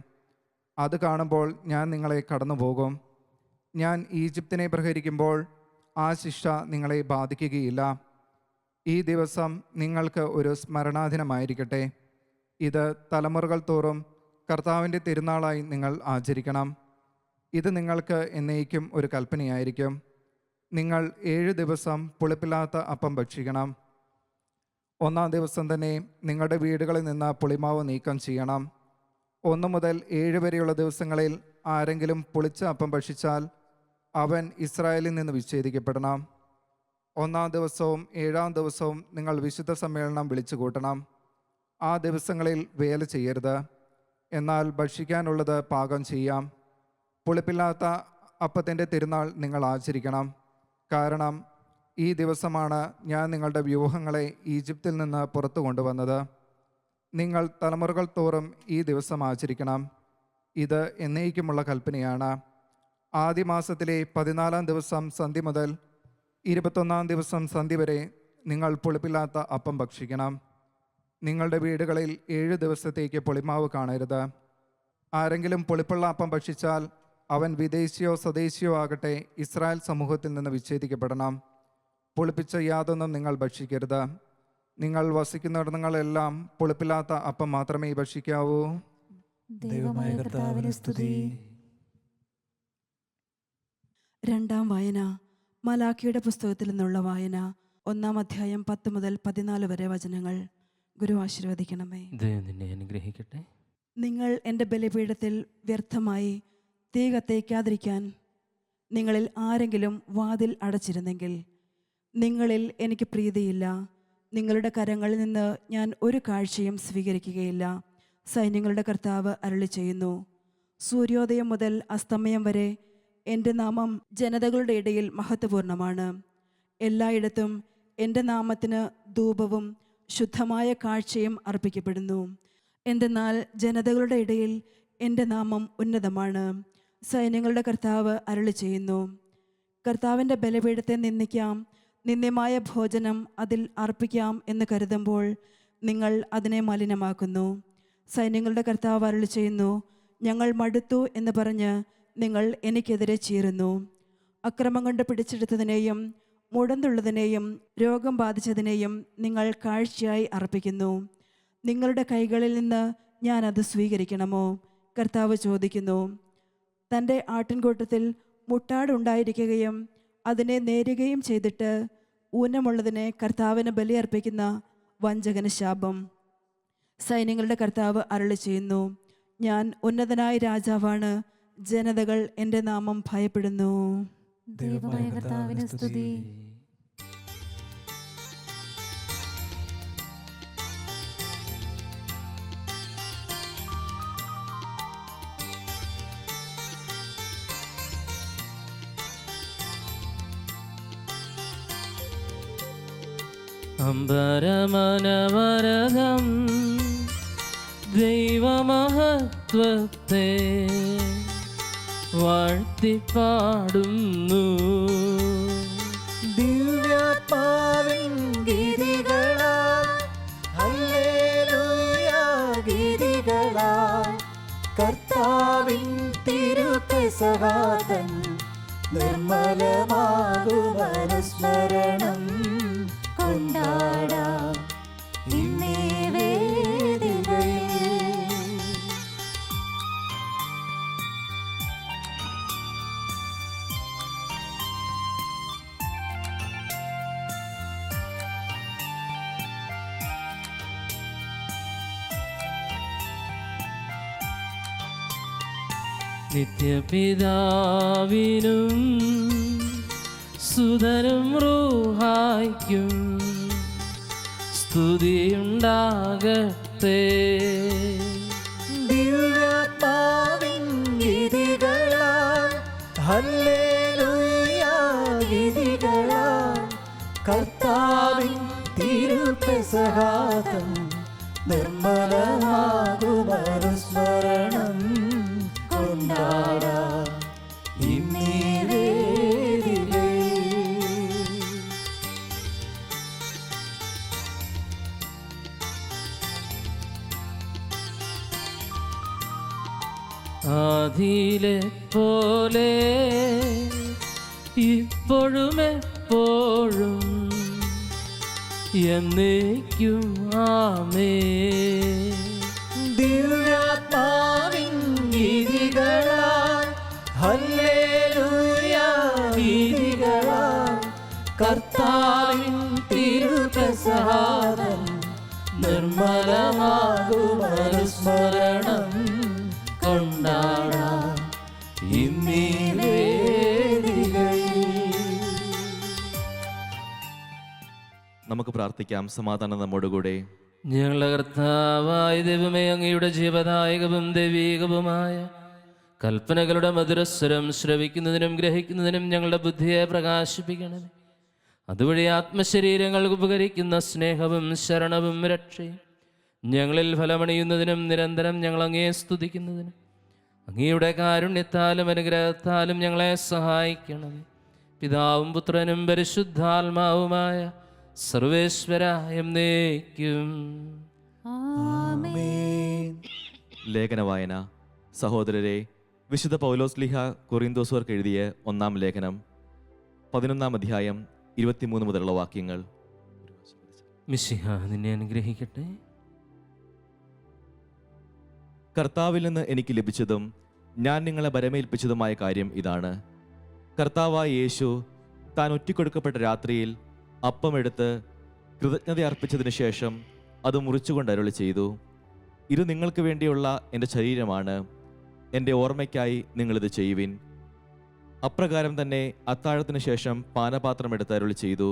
S6: അത് കാണുമ്പോൾ ഞാൻ നിങ്ങളെ കടന്നുപോകും. ഞാൻ ഈജിപ്തിനെ പ്രഹരിക്കുമ്പോൾ ആ ശിക്ഷ നിങ്ങളെ ബാധിക്കുകയില്ല. ഈ ദിവസം നിങ്ങൾക്ക് ഒരു സ്മരണാദിനമായിരിക്കട്ടെ. ഇത് തലമുറകൾ തോറും കർത്താവിൻ്റെ തിരുനാളായി നിങ്ങൾ ആചരിക്കണം. ഇത് നിങ്ങൾക്ക് എന്നേക്കും ഒരു കൽപ്പനയായിരിക്കും. നിങ്ങൾ 7 ദിവസം പുളിപ്പില്ലാത്ത അപ്പം ഭക്ഷിക്കണം. 1-ാം ദിവസം തന്നെ നിങ്ങളുടെ വീടുകളിൽ നിന്ന് പുളിമാവ് നീക്കം ചെയ്യണം. 1 മുതൽ 7 വരെയുള്ള ദിവസങ്ങളിൽ ആരെങ്കിലും പുളിച്ച അപ്പം ഭക്ഷിച്ചാൽ അവൻ ഇസ്രായേലിൽ നിന്ന് വിച്ഛേദിക്കപ്പെടണം. 1-ാം ദിവസവും 7-ാം ദിവസവും നിങ്ങൾ വിശുദ്ധ സമ്മേളനം വിളിച്ചു കൂട്ടണം. ആ ദിവസങ്ങളിൽ വേല ചെയ്യരുത്. എന്നാൽ ഭക്ഷിക്കാനുള്ളത് പാകം ചെയ്യാം. പുളിപ്പില്ലാത്ത അപ്പത്തിൻ്റെ തിരുനാൾ നിങ്ങൾ ആചരിക്കണം. കാരണം ഈ ദിവസമാണ് ഞാൻ നിങ്ങളുടെ വ്യൂഹങ്ങളെ ഈജിപ്തിൽ നിന്ന് പുറത്തു കൊണ്ടുവന്നത്. നിങ്ങൾ തലമുറകൾ തോറും ഈ ദിവസം ആചരിക്കണം. ഇത് എന്നേക്കുമുള്ള കൽപ്പനയാണ്. ആദ്യ മാസത്തിലെ 14-ാം ദിവസം സന്ധ്യ മുതൽ 21-ാം ദിവസം സന്ധ്യ വരെ നിങ്ങൾ പുളിപ്പില്ലാത്ത അപ്പം ഭക്ഷിക്കണം. നിങ്ങളുടെ വീടുകളിൽ 7 ദിവസത്തേക്ക് പുളിമാവ് കാണരുത്. ആരെങ്കിലും പുളിപ്പുള്ള അപ്പം ഭക്ഷിച്ചാൽ അവൻ വിദേശിയോ സ്വദേശിയോ ആകട്ടെ ഇസ്രായേൽ സമൂഹത്തിൽ നിന്ന് വിച്ഛേദിക്കപ്പെടണം. പുളിപ്പിച്ച യാതൊന്നും നിങ്ങൾ ഭക്ഷിക്കരുത്. നിങ്ങൾ വസിക്കുന്നിടങ്ങളെല്ലാം പുളിപ്പില്ലാത്ത അപ്പം മാത്രമേ ഭക്ഷിക്കാവൂ.
S5: ദൈവമായ കർത്താവിന് സ്തുതി.
S7: രണ്ടാം വായന മലാക്കിയുടെ പുസ്തകത്തിൽ നിന്നുള്ള വായന. 1-ാം അധ്യായം 10 മുതൽ 14 വരെ വചനങ്ങൾ. ഗുരു ആശീർവദിക്കണമേ.
S2: ദൈവം നിന്നെ അനുഗ്രഹിക്കട്ടെ.
S7: നിങ്ങൾ എൻ്റെ ബലിപീഠത്തിൽ വ്യർത്ഥമായി തീ കത്തിക്കാതിരിക്കാൻ നിങ്ങളിൽ ആരെങ്കിലും വാതിൽ അടച്ചിരുന്നെങ്കിൽ നിങ്ങളിൽ എനിക്ക് പ്രീതിയില്ല. നിങ്ങളുടെ കരങ്ങളിൽ നിന്ന് ഞാൻ ഒരു കാഴ്ചയും സ്വീകരിക്കുകയില്ല. സൈന്യങ്ങളുടെ കർത്താവ് അരുളി ചെയ്യുന്നു. സൂര്യോദയം മുതൽ അസ്തമയം വരെ എൻ്റെ നാമം ജനതകളുടെ ഇടയിൽ മഹത്വപൂർണ്ണമാണ്. എല്ലായിടത്തും എൻ്റെ നാമത്തിന് ധൂപവും ശുദ്ധമായ കാഴ്ചയും അർപ്പിക്കപ്പെടുന്നു. എന്തെന്നാൽ ജനതകളുടെ ഇടയിൽ എൻ്റെ നാമം ഉന്നതമാണ്. സൈന്യങ്ങളുടെ കർത്താവ് അരുളി ചെയ്യുന്നു. കർത്താവിൻ്റെ ബലിപീഠത്തെ നിന്ദിക്കാം, നിന്ദ്യമായ ഭോജനം അതിൽ അർപ്പിക്കാം എന്ന് കരുതുമ്പോൾ നിങ്ങൾ അതിനെ മലിനമാക്കുന്നു. സൈന്യങ്ങളുടെ കർത്താവ് അരുളി ചെയ്യുന്നു, ഞങ്ങൾ മടുത്തു എന്ന് പറഞ്ഞ് നിങ്ങൾ എനിക്കെതിരെ ചീറുന്നു. അക്രമം കൊണ്ട് പിടിച്ചെടുത്തതിനെയും മുടന്തുള്ളതിനെയും രോഗം ബാധിച്ചതിനെയും നിങ്ങൾ കാഴ്ചയായി അർപ്പിക്കുന്നു. നിങ്ങളുടെ കൈകളിൽ നിന്ന് ഞാനത് സ്വീകരിക്കണമോ? കർത്താവ് ചോദിക്കുന്നു. തൻ്റെ ആട്ടിൻകൂട്ടത്തിൽ മുട്ടാടുണ്ടായിരിക്കുകയും അതിനെ നേരുകയും ചെയ്തിട്ട് ഊനമുള്ളതിനെ കർത്താവിന് ബലിയർപ്പിക്കുന്ന വഞ്ചകന് ശാപം. സൈന്യങ്ങളുടെ കർത്താവ് അരുളി ചെയ്യുന്നു, ഞാൻ ഉന്നതനായ രാജാവാണ്. ജനതകൾ എൻ്റെ നാമം ഭയപ്പെടുന്നു.
S5: ദൈവമായ കർത്താവിന് സ്തുതി.
S2: അമ്പരമനവരതം ദൈവമഹത്വത്തെ വാഴ്ത്തിപ്പാടുന്നു.
S1: ദിവ്യാത്മാവിൻ ഗീതികളാൽ ഹല്ലേലൂയ ഗീതികളാൽ കർത്താവിൻ തിരുപെസഹാതൻ നിർമ്മലമാകും അനുസ്മരണം കൊണ്ടാടാം ഇന്നീ വേദികയിൽ.
S2: നിത്യപിതാവിനും സുതനും റൂഹായ്ക്കും സ്തുതിയുണ്ടാകട്ടെ.
S1: ദിവ്യാത്മാവിൻ ഗീതികളാൽ ഹല്ലേലൂയ ഗീതികളാൽ കർത്താവിൻ തിരുപെസഹാതൻ നിർമ്മലമാകും അനുസ്മരണം കൊണ്ടാടാം ഇന്നീ വേദികയിൽ.
S2: ആദിയിലെ പോലെ ഇപ്പോഴും എപ്പോഴും എന്നേക്കും ആമേൻ.
S1: ദിവ്യാത്മാവിൻ ഗീതികളാൽ ഹല്ലേലൂയ ഗീതികളാൽ കർത്താവിൻ തിരുപ്രസാദം നിർമ്മലമാകും അനുസ്മരണം കൊണ്ടാടാം ഇന്നീ വേദികയിൽ.
S3: നമുക്ക് പ്രാർത്ഥിക്കാം. സമാധാനം നമ്മോടുകൂടെ.
S2: ഞങ്ങളുടെ കർത്താവായ ദൈവമേ, അങ്ങയുടെ ജീവദായകവും ദൈവീകവുമായ കൽപ്പനകളുടെ മധുരസ്വരം ശ്രവിക്കുന്നതിനും ഗ്രഹിക്കുന്നതിനും ഞങ്ങളുടെ ബുദ്ധിയെ പ്രകാശിപ്പിക്കണമേ. അതുവഴി ആത്മശരീരങ്ങൾക്ക് ഉപകരിക്കുന്ന സ്നേഹവും ശരണവും രക്ഷയും ഞങ്ങളിൽ ഫലമണിയുന്നതിനും നിരന്തരം ഞങ്ങൾ അങ്ങയെ സ്തുതിക്കുന്നതിനും അങ്ങയുടെ കാരുണ്യത്താലും അനുഗ്രഹത്താലും ഞങ്ങളെ സഹായിക്കണമേ. പിതാവും പുത്രനും പരിശുദ്ധാത്മാവുമായ സർവേശ്വര എന്നേക്കും
S5: ആമേൻ.
S3: ലേഖന വായന. സഹോദരരെ, വിശുദ്ധ പൗലോസ്ലിഹ കൊറിന്തോസുകാർക്ക് എഴുതിയ 1-ാം ലേഖനം 11-ാം അധ്യായം 23 മുതലുള്ള വാക്യങ്ങൾ.
S2: മിശിഹ നിന്നെ അനുഗ്രഹിക്കട്ടെ.
S3: കർത്താവിൽ നിന്ന് എനിക്ക് ലഭിച്ചതും ഞാൻ നിങ്ങളെ ഭരമേൽപ്പിച്ചതുമായ കാര്യം ഇതാണ്: കർത്താവായ യേശു താൻ ഒറ്റിക്കൊടുക്കപ്പെട്ട രാത്രിയിൽ അപ്പമെടുത്ത് കൃതജ്ഞത അർപ്പിച്ചതിന് ശേഷം അത് മുറിച്ചുകൊണ്ട് അരുളി ചെയ്തു, ഇത് നിങ്ങൾക്ക് വേണ്ടിയുള്ള എൻ്റെ ശരീരമാണ്, എൻ്റെ ഓർമ്മയ്ക്കായി നിങ്ങളിത് ചെയ്യുവിൻ. അപ്രകാരം തന്നെ അത്താഴത്തിന് ശേഷം പാനപാത്രമെടുത്ത് അരുളി ചെയ്തു,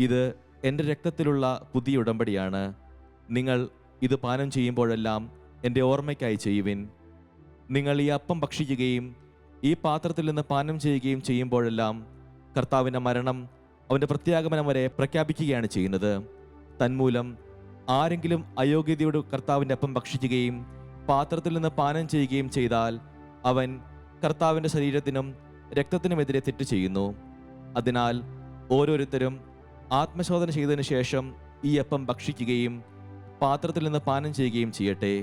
S3: ഇത് എൻ്റെ രക്തത്തിലുള്ള പുതിയ ഉടമ്പടിയാണ്, നിങ്ങൾ ഇത് പാനം ചെയ്യുമ്പോഴെല്ലാം എൻ്റെ ഓർമ്മയ്ക്കായി ചെയ്യുവിൻ. നിങ്ങൾ ഈ അപ്പം ഭക്ഷിക്കുകയും ഈ പാത്രത്തിൽ നിന്ന് പാനം ചെയ്യുകയും ചെയ്യുമ്പോഴെല്ലാം കർത്താവിൻ്റെ മരണം അവൻ്റെ പ്രത്യാഗമനം വരെ പ്രഖ്യാപിക്കുകയാണ് ചെയ്യുന്നത്. തന്മൂലം ആരെങ്കിലും അയോഗ്യതയോട് കർത്താവിൻ്റെ അപ്പം ഭക്ഷിക്കുകയും പാത്രത്തിൽ നിന്ന് പാനം ചെയ്യുകയും ചെയ്താൽ അവൻ കർത്താവിൻ്റെ ശരീരത്തിനും രക്തത്തിനുമെതിരെ തെറ്റ് ചെയ്യുന്നു. അതിനാൽ ഓരോരുത്തരും ആത്മശോധന ചെയ്തതിനു ശേഷം ഈ അപ്പം ഭക്ഷിക്കുകയും പാത്രത്തിൽ നിന്ന് പാനം ചെയ്യുകയും ചെയ്യട്ടെ.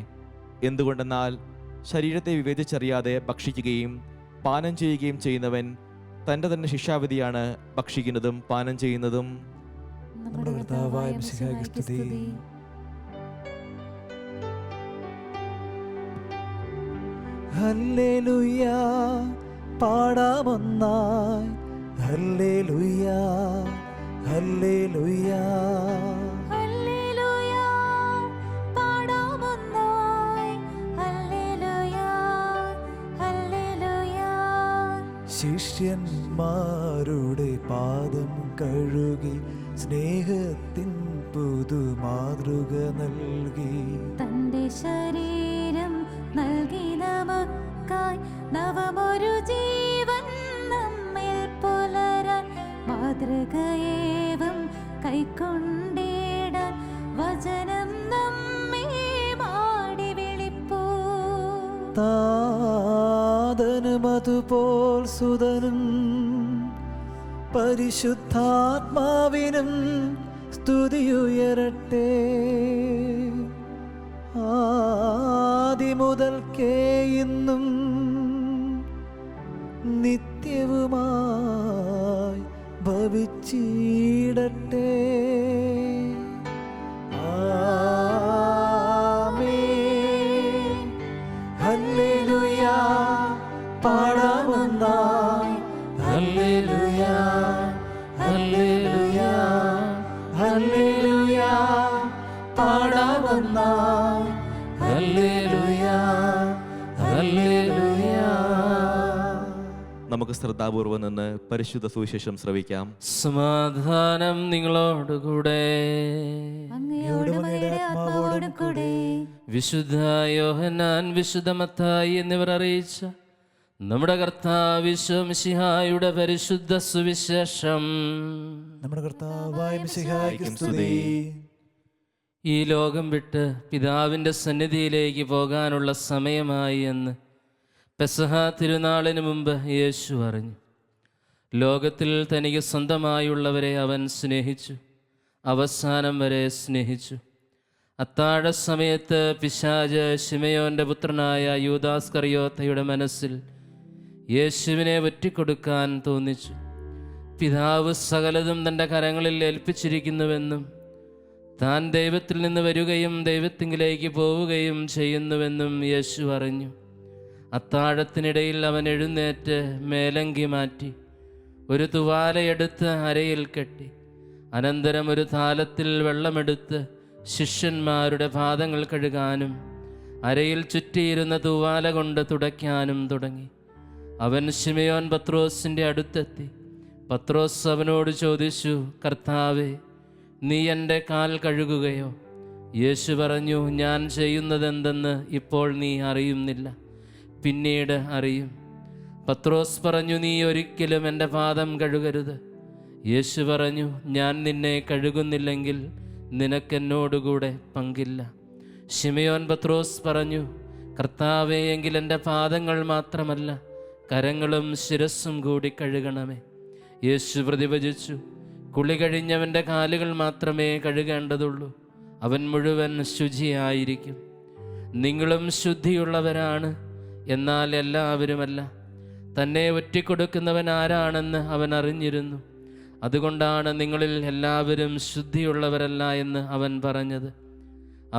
S3: എന്തുകൊണ്ടെന്നാൽ ശരീരത്തെ വിവേചിച്ചറിയാതെ ഭക്ഷിക്കുകയും പാനം ചെയ്യുകയും ചെയ്യുന്നവൻ തൻ്റെ തന്നെ ശിക്ഷാവിധിയാണ് ഭക്ഷിക്കുന്നതും പാനം ചെയ്യുന്നതും.
S5: നമ്മുടെ കർത്താവായ മിശിഹായ്ക്ക് സ്തുതി.
S1: ഹല്ലേലൂയ പാടാമൊന്നായി, ഹല്ലേലൂയ ഹല്ലേലൂയ.
S5: ഹല്ലേലൂയ പാടാമൊന്നായി, ഹല്ലേലൂയ ഹല്ലേലൂയ.
S1: ശിഷ്യന്മാരുടെ പാദം കഴുകി സ്നേഹത്തിൻ പുതുമാതൃക നൽകി.
S5: തന്റെ ശരീരം നൽകി നമുക്കായി നവമൊരു ജീവൻ നമ്മിൽ പുലരാൻ മാതൃകയേവം കൈക്കൊണ്ടിടാൻ വചനം നമ്മെ മാടി വിളിപ്പൂ.
S1: താതനും അതുപോൽ സുതനും പരിശുദ്ധാത്മാവിനും സ്തുതിയുയരട്ടെ. ആദിമുതൽക്കേ ഇന്നും നിത്യവുമായി ഭവിച്ചിടട്ടെ. ആമേൻ. ഹല്ലേലൂയ പാടാമൊന്നായി, ഹല്ലേലൂയ ഹല്ലേലൂയ ഹല്ലേലൂയ പാടാമൊന്നായി, ഹല്ലേലൂയ ഹല്ലേലൂയ.
S3: നമുക്ക് ശ്രദ്ധാപൂർവം നിന്ന് പരിശുദ്ധ സുവിശേഷം ശ്രവിക്കാം.
S2: സമാധാനം നിങ്ങളോടുകൂടെ.
S5: അങ്ങയോടും അങ്ങയുടെ ആത്മാവോടും കൂടെ.
S2: വിശുദ്ധ യോഹന്നാൻ, വിശുദ്ധ മത്തായി എന്നിവർ അറിയിച്ച നമ്മുടെ കർത്താവ് മിശിഹായുടെ പരിശുദ്ധ സുവിശേഷം.
S1: നമ്മുടെ കർത്താവായ മിശിഹായ്ക്ക് സ്തുതി.
S2: ഈ ലോകം വിട്ട് പിതാവിൻ്റെ സന്നിധിയിലേക്ക് പോകാനുള്ള സമയമായി എന്ന് പെസഹ തിരുനാളിന് മുമ്പ് യേശു അറിഞ്ഞു. ലോകത്തിൽ തനിക്ക് സ്വന്തമായുള്ളവരെ അവൻ സ്നേഹിച്ചു, അവസാനം വരെ സ്നേഹിച്ചു. അത്താഴ സമയത്ത് പിശാച് ശിമയോൻ്റെ പുത്രനായ യൂദാസ്കറിയോത്തയുടെ മനസ്സിൽ യേശുവിനെ ഒറ്റിക്കൊടുക്കാൻ തോന്നിച്ചു. പിതാവ് സകലതും തൻ്റെ കരങ്ങളിൽ ഏൽപ്പിച്ചിരിക്കുന്നുവെന്നും താൻ ദൈവത്തിൽ നിന്ന് വരികയും ദൈവത്തിങ്കിലേക്ക് പോവുകയും ചെയ്യുന്നുവെന്നും യേശു അറിഞ്ഞു. അത്താഴത്തിനിടയിൽ അവൻ എഴുന്നേറ്റ് മേലങ്കി മാറ്റി ഒരു തുവാലയെടുത്ത് അരയിൽ കെട്ടി, അനന്തരം ഒരു താലത്തിൽ വെള്ളമെടുത്ത് ശിഷ്യന്മാരുടെ പാദങ്ങൾ കഴുകാനും അരയിൽ ചുറ്റിയിരുന്ന തൂവാല കൊണ്ട് തുടയ്ക്കാനും തുടങ്ങി. അവൻ ശിമയോൻ പത്രോസിൻ്റെ അടുത്തെത്തി. പത്രോസ് അവനോട് ചോദിച്ചു, കർത്താവേ, നീ എൻ്റെ കാൽ കഴുകുകയോ? യേശു പറഞ്ഞു, ഞാൻ ചെയ്യുന്നതെന്തെന്ന് ഇപ്പോൾ നീ അറിയുന്നില്ല, പിന്നീട് അറിയും. പത്രോസ് പറഞ്ഞു, നീ ഒരിക്കലും എൻ്റെ പാദം കഴുകരുത്. യേശു പറഞ്ഞു, ഞാൻ നിന്നെ കഴുകുന്നില്ലെങ്കിൽ നിനക്കെന്നോടുകൂടെ പങ്കില്ല. ശിമയോൻ പത്രോസ് പറഞ്ഞു, കർത്താവേ, എങ്കിൽ എൻ്റെ പാദങ്ങൾ മാത്രമല്ല കരങ്ങളും ശിരസ്സും കൂടി കഴുകണമേ. യേശു പ്രതിവചിച്ചു, കുളി കഴിഞ്ഞവൻ്റെ കാലുകൾ മാത്രമേ കഴുകേണ്ടതുള്ളൂ, അവൻ മുഴുവൻ ശുചിയായിരിക്കും. നിങ്ങളും ശുദ്ധിയുള്ളവരാണ്, എന്നാൽ എല്ലാവരുമല്ല. തന്നെ ഒറ്റിക്കൊടുക്കുന്നവൻ ആരാണെന്ന് അവൻ അറിഞ്ഞിരുന്നു. അതുകൊണ്ടാണ് നിങ്ങളിൽ എല്ലാവരും ശുദ്ധിയുള്ളവരല്ല എന്ന് അവൻ പറഞ്ഞത്.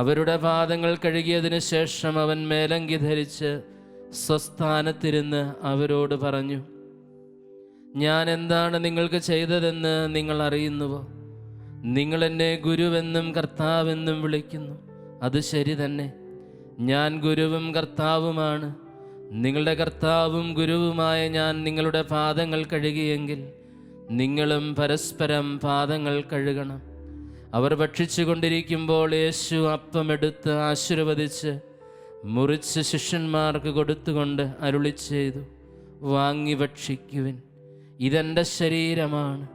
S2: അവരുടെ പാദങ്ങൾ കഴുകിയതിനു ശേഷം അവൻ മേലങ്കി ധരിച്ച് സ്വസ്ഥാനത്തിരുന്ന് അവരോട് പറഞ്ഞു, ഞാൻ എന്താണ് നിങ്ങൾക്ക് ചെയ്തതെന്ന് നിങ്ങൾ അറിയുന്നുവോ? നിങ്ങൾ എന്നെ ഗുരുവെന്നും കർത്താവെന്നും വിളിക്കുന്നു. അത് ശരി തന്നെ, ഞാൻ ഗുരുവും കർത്താവുമാണ്. നിങ്ങളുടെ കർത്താവും ഗുരുവുമായ ഞാൻ നിങ്ങളുടെ പാദങ്ങൾ കഴുകിയെങ്കിൽ നിങ്ങളും പരസ്പരം പാദങ്ങൾ കഴുകണം. അവർ ഭക്ഷിച്ചു കൊണ്ടിരിക്കുമ്പോൾ യേശു അപ്പമെടുത്ത് ആശീർവദിച്ച് മുറിച്ച് ശിഷ്യന്മാർക്ക് കൊടുത്തുകൊണ്ട് അരുളി ചെയ്തു, വാങ്ങി ഭക്ഷിക്കുവിൻ, ഇതെൻ്റെ ശരീരമാണ്.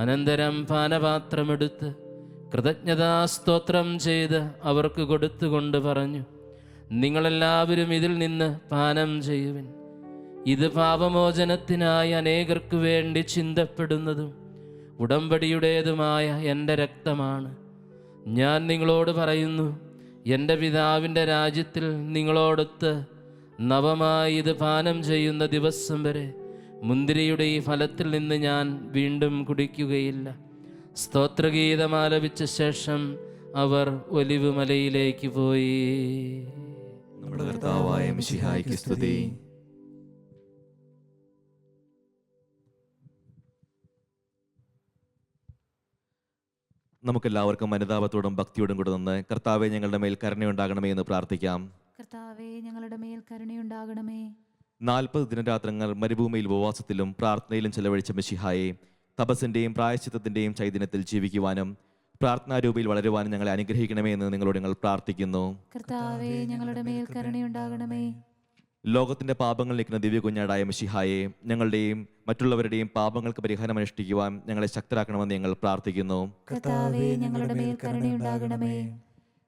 S2: അനന്തരം പാനപാത്രമെടുത്ത് കൃതജ്ഞതാസ്തോത്രം ചെയ്ത് അവർക്ക് കൊടുത്തുകൊണ്ട് പറഞ്ഞു, നിങ്ങളെല്ലാവരും ഇതിൽ നിന്ന് പാനം ചെയ്യുവിൻ. ഇത് പാപമോചനത്തിനായി അനേകർക്ക് വേണ്ടി ചിന്തപ്പെടുന്നതും ഉടമ്പടിയുടേതുമായ എൻ്റെ രക്തമാണ്. ഞാൻ നിങ്ങളോട് പറയുന്നു, എൻ്റെ പിതാവിൻ്റെ രാജ്യത്തിൽ നിങ്ങളോടൊത്ത് നവമായി ഇത് പാനം ചെയ്യുന്ന ദിവസം വരെ മുന്തിരിയുടെ ഈ ഫലത്തിൽ നിന്ന് ഞാൻ വീണ്ടും കുടിക്കുകയില്ല. സ്തോത്രഗീതം ആലപിച്ച ശേഷം അവർ ഒലിവ് മലയിലേക്ക് പോയി.
S3: നമ്മുടെ കർത്താവായ മിശിഹായ്ക്ക് സ്തുതി. നമുക്കെല്ലാവർക്കും അനുതാപത്തോടും ഭക്തിയോടും കൂടെ നിന്ന് കർത്താവെ ഞങ്ങളുടെ മേൽ കരുണയുണ്ടാകണമേ എന്ന് പ്രാർത്ഥിക്കാം.
S5: കർത്താവേ, ഞങ്ങളുടെ മേൽ കരുണയുണ്ടാകണമേ.
S3: 40 ദിനരാത്രങ്ങൾ മരുഭൂമിയിൽ ഉപവാസത്തിലും പ്രാർത്ഥനയിലും ചെലവഴിച്ച മിശിഹായെ തപസ്സിന്റെയും പ്രായശ്ചിത്തത്തിന്റെയും ചൈതന്യത്തിൽ ജീവിക്കുവാനും പ്രാർത്ഥനാരൂപയിൽ വളരുവാനും ഞങ്ങളെ അനുഗ്രഹിക്കണമേ എന്ന് നിങ്ങളോട് ഞങ്ങൾ പ്രാർത്ഥിക്കുന്നു.
S5: കർത്താവേ, ഞങ്ങളുടെ മേൽ കരുണയുണ്ടാകണമേ.
S3: ലോകത്തിന്റെ പാപങ്ങൾ നീക്കുന്ന ദിവ്യ കുഞ്ഞാടായ മിശിഹായെ ഞങ്ങളുടെയും മറ്റുള്ളവരുടെയും പാപങ്ങൾക്ക് പരിഹാരം അനുഷ്ഠിക്കുവാൻ ഞങ്ങളെ ശക്തരാക്കണമെന്ന് ഞങ്ങൾ പ്രാർത്ഥിക്കുന്നു.
S5: കർത്താവേ, ഞങ്ങളുടെ മേൽ കരുണയുണ്ടാകണമേ.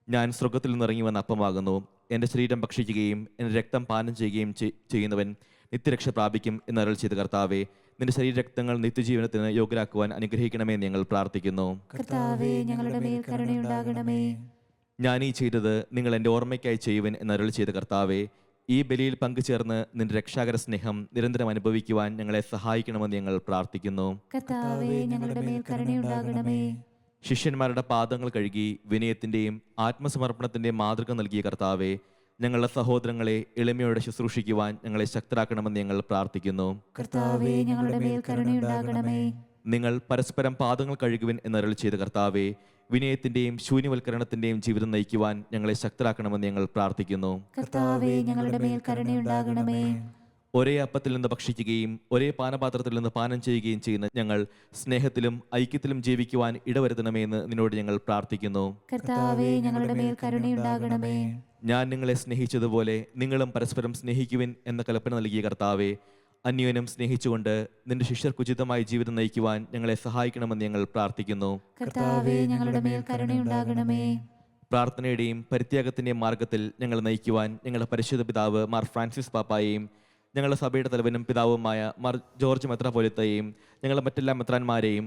S3: ഞാൻ സ്വർഗത്തിൽ നിന്നിറങ്ങി വന്ന അപ്പമാകുന്നു. എൻ്റെ ശരീരം ഭക്ഷിക്കുകയും എൻ്റെ രക്തം പാനം ചെയ്യുകയും ചെയ്യുന്നവൻ നിത്യരക്ഷ പ്രാപിക്കും എന്ന് അരുൾ ചെയ്ത കർത്താവെ, നിന്റെ ശരീരരക്തങ്ങൾ നിത്യജീവനത്തിന് യോഗ്യരാക്കുവാൻ അനുഗ്രഹിക്കണമേ എന്ന് ഞങ്ങൾ പ്രാർത്ഥിക്കുന്നു.
S5: കർത്താവേ, ഞങ്ങളുടെ മേൽ കരുണയുണ്ടാകണമേ.
S3: ഞാൻ ഈ ചെയ്തത് നിങ്ങൾ എൻ്റെ ഓർമ്മയ്ക്കായി ചെയ്യുവൻ എന്ന് അരുൾ ചെയ്ത കർത്താവെ, ഈ ബലിയിൽ പങ്കുചേർന്ന് നിന്റെ രക്ഷാകര സ്നേഹം നിരന്തരം അനുഭവിക്കുവാൻ ഞങ്ങളെ സഹായിക്കണമെന്ന് ഞങ്ങൾ പ്രാർത്ഥിക്കുന്നു.
S5: കർത്താവേ, ഞങ്ങളുടെ മേൽ കരുണയുണ്ടാകണമേ.
S3: ശിഷ്യന്മാരുടെ പാദങ്ങൾ കഴുകി വിനയത്തിന്റെയും ആത്മസമർപ്പണത്തിന്റെയും മാതൃക നൽകിയ കർത്താവെ, ഞങ്ങളുടെ സഹോദരങ്ങളെ എളിമയോടെ ശുശ്രൂഷിക്കുവാൻ ഞങ്ങളെ ശക്തരാക്കണമെന്ന് ഞങ്ങൾ പ്രാർത്ഥിക്കുന്നു.
S5: കർത്താവേ, ഞങ്ങളുടെ മേൽ കരുണയുണ്ടാകണമേ.
S3: നിങ്ങൾ പരസ്പരം പാദങ്ങൾ കഴുകുവിൻ എന്നരുൾ ചെയ്ത കർത്താവെ, വിനയത്തിന്റെയും ശൂന്യവൽക്കരണത്തിന്റെയും ജീവിതം നയിക്കുവാൻ ഞങ്ങളെ ശക്തരാക്കണമെന്ന് ഞങ്ങൾ പ്രാർത്ഥിക്കുന്നു.
S5: കർത്താവേ, ഞങ്ങളുടെ മേൽ കരുണയുണ്ടാകണമേ.
S3: ഒരേ അപ്പത്തിൽ നിന്ന് ഭക്ഷിക്കുകയും ഒരേ പാനപാത്രത്തിൽ നിന്ന് പാനം ചെയ്യുകയും ചെയ്യുന്ന ഞങ്ങൾ സ്നേഹത്തിലും ഐക്യത്തിലും ജീവിക്കുവാൻ ഇടവരുത്തണമേ എന്ന് നിന്നോട് ഞങ്ങൾ പ്രാർത്ഥിക്കുന്നു.
S5: കർത്താവേ, ഞങ്ങളുടെ മേൽ കരുണയുണ്ടാകണമേ.
S3: ഞാൻ നിങ്ങളെ സ്നേഹിച്ചതുപോലെ നിങ്ങളും പരസ്പരം സ്നേഹിക്കുവിൻ എന്ന കൽപ്പന നൽകിയ കർത്താവെ, അന്യോന്യം സ്നേഹിച്ചുകൊണ്ട് നിന്റെ ശിഷ്യർക്ക് ഉചിതമായ ജീവിതം നയിക്കുവാൻ ഞങ്ങളെ സഹായിക്കണമെന്ന് ഞങ്ങൾ പ്രാർത്ഥിക്കുന്നു.
S5: കർത്താവേ, ഞങ്ങളുടെ മേൽ കരുണയുണ്ടാകണമേ.
S3: പ്രാർത്ഥനയുടെയും പരിത്യാഗത്തിന്റെയും മാർഗത്തിൽ ഞങ്ങൾ നയിക്കുവാൻ ഞങ്ങളുടെ പരിശുദ്ധ പിതാവ് മാർ ഫ്രാൻസിസ് പാപ്പായെയും ഞങ്ങളുടെ സഭയുടെ തലവനും പിതാവുമായ മാർ ജോർജ് മെത്രാപ്പോലിത്തയെയും ഞങ്ങളുടെ മറ്റെല്ലാ മെത്രാന്മാരെയും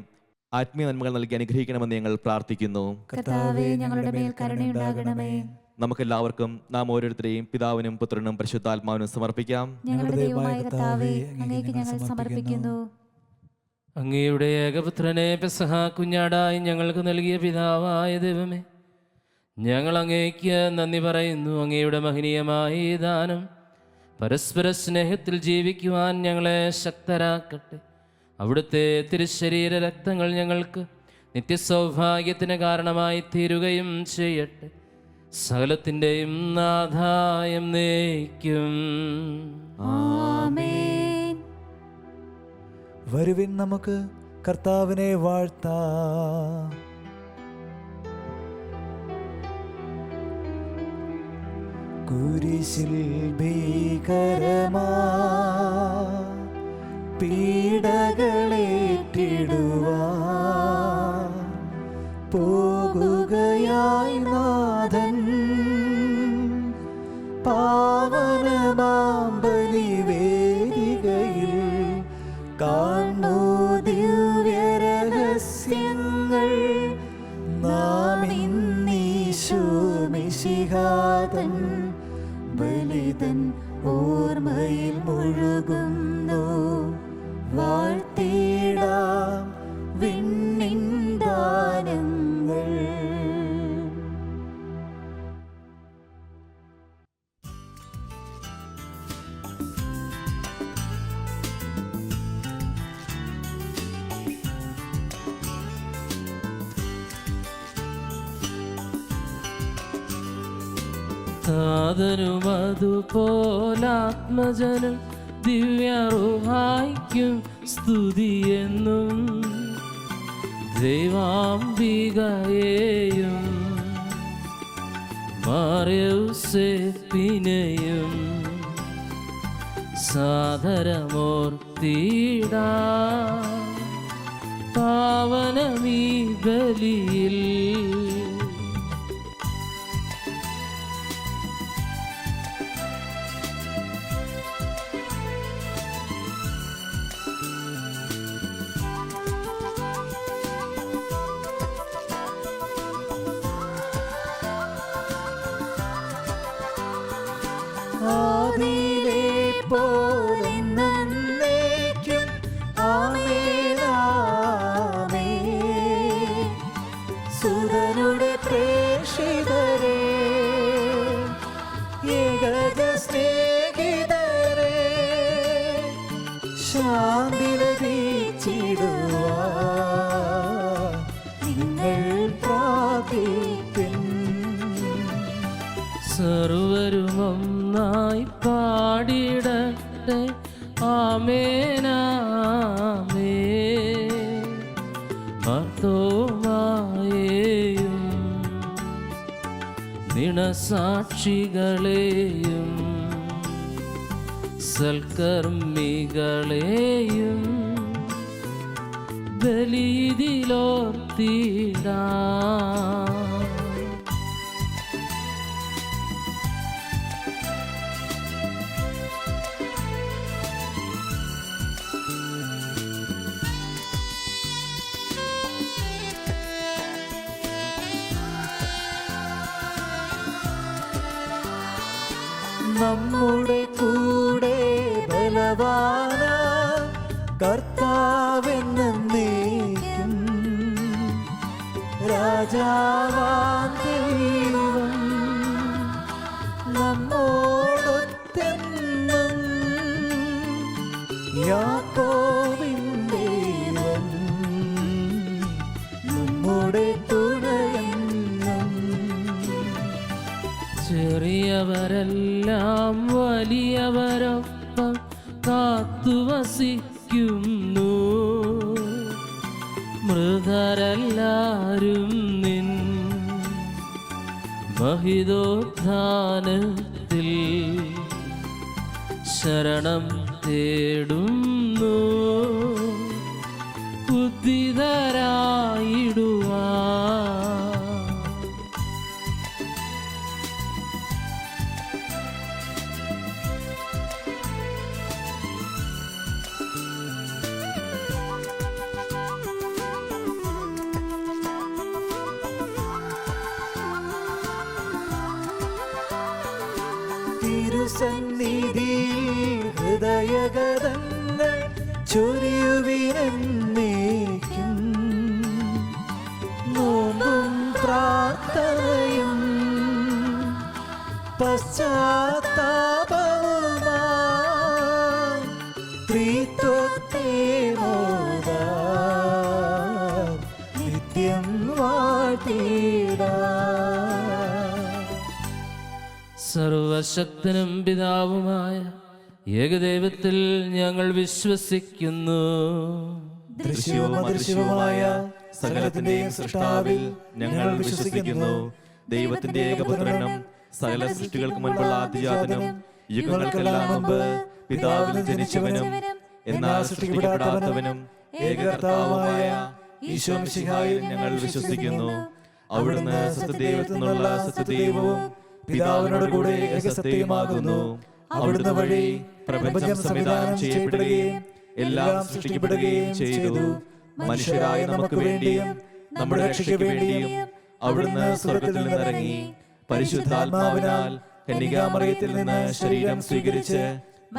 S3: ആത്മീയ നന്മകൾ നൽകി അനുഗ്രഹിക്കണമെന്ന് ഞങ്ങൾ പ്രാർത്ഥിക്കുന്നു.
S5: കർത്താവേ, ഞങ്ങളുടെ മേൽ കരുണയുണ്ടാകണമേ.
S3: നമുക്കെല്ലാവർക്കും നാം ഓരോരുത്തരെയും പിതാവിനും പുത്രനും പരിശുദ്ധാത്മാവിനും സമർപ്പിക്കാം.
S5: ഞങ്ങളുടെ ദൈവമായ കർത്താവേ, അങ്ങേക്ക് ഞങ്ങൾ സമർപ്പിക്കുന്നു.
S2: അങ്ങയുടെ ഏകപുത്രനെ പെസഹ കുഞ്ഞാടായി ഞങ്ങൾക്ക് നൽകിയ പിതാവായ ദൈവമേ, ഞങ്ങൾ അങ്ങേക്ക് നന്ദി പറയുന്നു. അങ്ങയുടെ മഹനീയമായ ഈ ദാനം പരസ്പര സ്നേഹത്തിൽ ജീവിക്കുവാൻ ഞങ്ങളെ ശക്തരാക്കട്ടെ. അവിടുത്തെ തിരുശരീര രക്തങ്ങൾ ഞങ്ങൾക്ക് നിത്യസൗഭാഗ്യത്തിന് കാരണമായി തീരുകയും ചെയ്യട്ടെ. സകലത്തിൻ്റെയും നാഥായം നയിക്കും.
S5: ആമേൻ.
S1: വരുവിൻ നമുക്ക് കർത്താവിനെ വാഴ്ത്താം. കുരിശിൽ ഭീകരമാ പീഡകളേറ്റിടുവാൻ പോകുകയായി നാഥൻ, പാവനമാം ബലിവേദികയിൽ കാണൂ ദിവ്യരഹസ്യങ്ങൾ. നാം ഇന്നീശോ മിശിഹാതൻ ബലിതൻ ഓർമ്മയിൽ മുഴുകുന്നു. വാഴ്ത്തിടാം വിണ്ണിൻ ദാനങ്ങൾ.
S2: താതനുമതുപോലാത്മജനം ദിവ്യറുഹായിക്കും സ്തുതിയെന്നും ദൈവാംബികയെയും മറിയൂസേപ്പിനെയും സാദരമോർത്തിടാ പാവനമീ ബലിയിൽ.
S1: ആദിയിലെ പോലെ എന്നേക്കും ആമേൻ ആമേൻ. സുതനുടെ പ്രേക്ഷിതരെ, ഏകജ സ്നേഹിതരെ, ശാന്തി ലഭിച്ചിടുവാൻ നിങ്ങൾ പ്രാർത്ഥിപ്പിൻ.
S2: സർവരും ഒന്നായി പാടിടട്ടെ ആമേനാമേൻ. മർത്തോമായേയും നിണസാക്ഷികളെയും സൽക്കർമ്മികളെയും ബലിയിലോർത്തിടാം.
S1: നമ്മുടെ കൂടെ ബലവാന കർത്താവെന്നേക്കും രാജാവാം ദൈവം നമ്മോടൊത്തെന്നും. യാക്കോബിൻ ദൈവം നമ്മുടെ തുണയെന്നും.
S2: ചെറിയവരെല്ലാം വലിയവരൊപ്പം കാത്തുവസിക്കുന്നു. മൃതരെല്ലാരും നിൻ മഹിതോത്ഥാനത്തിൽ ശരണം തേടുന്നു. ഉദ്ധിതരായിടുവാൻ
S1: തിരുസന്നിധിയിൽ ഹൃദയഗതങ്ങൾ ചൊരിയുവിനെന്നേക്കും. നോമ്പും പ്രാർത്ഥനയും പശ്ചാത്താപവുമായി ത്രിത്വത്തെ മോദാൻ നിത്യം വാഴ്ത്തിടാം.
S2: സർവശക്തനും പിതാവുമായ ഏകദൈവത്തിൽ ഞങ്ങൾ വിശ്വസിക്കുന്നു.
S4: ദൃശ്യവും അദൃശ്യവുമായ സകലത്തിന്റെയും സൃഷ്ടാവിൽ ഞങ്ങൾ വിശ്വസിക്കുന്നു. ദൈവത്തിന്റെ ഏകപുത്രനും സകല സൃഷ്ടികൾക്ക് മുൻപുള്ള ആദ്യജാതനും യുഗങ്ങൾക്കെല്ലാം മുമ്പ് പിതാവിൽ ജനിച്ചവനും എന്നാൽ സൃഷ്ടിക്കപ്പെടാത്തവനും ഏകകർത്താവുമായ ഈശോ മിശിഹായിൽ ഞങ്ങൾ വിശ്വസിക്കുന്നു. അവിടുന്ന് സത്യദൈവത്തിൽ നിന്നുള്ള സത്യദൈവവും പിതാവിനോട് കൂടെ ഏകസത്യമാകുന്നു. അവിടുന്ന് വഴി പ്രപഞ്ചം സംവിധാനം ചെയ്യപ്പെടുകയും എല്ലാം സൃഷ്ടിക്കപ്പെടുകയും ചെയ്തു. മനുഷ്യരായ നമുക്ക് വേണ്ടിയും നമ്മുടെ രക്ഷയ്ക്ക് വേണ്ടിയും അവിടുന്ന് സ്വർഗത്തിൽ നിന്നിറങ്ങി പരിശുദ്ധാത്മാവിനാൽ കന്യകാമറിയത്തിൽ നിന്ന് ശരീരം സ്വീകരിച്ച്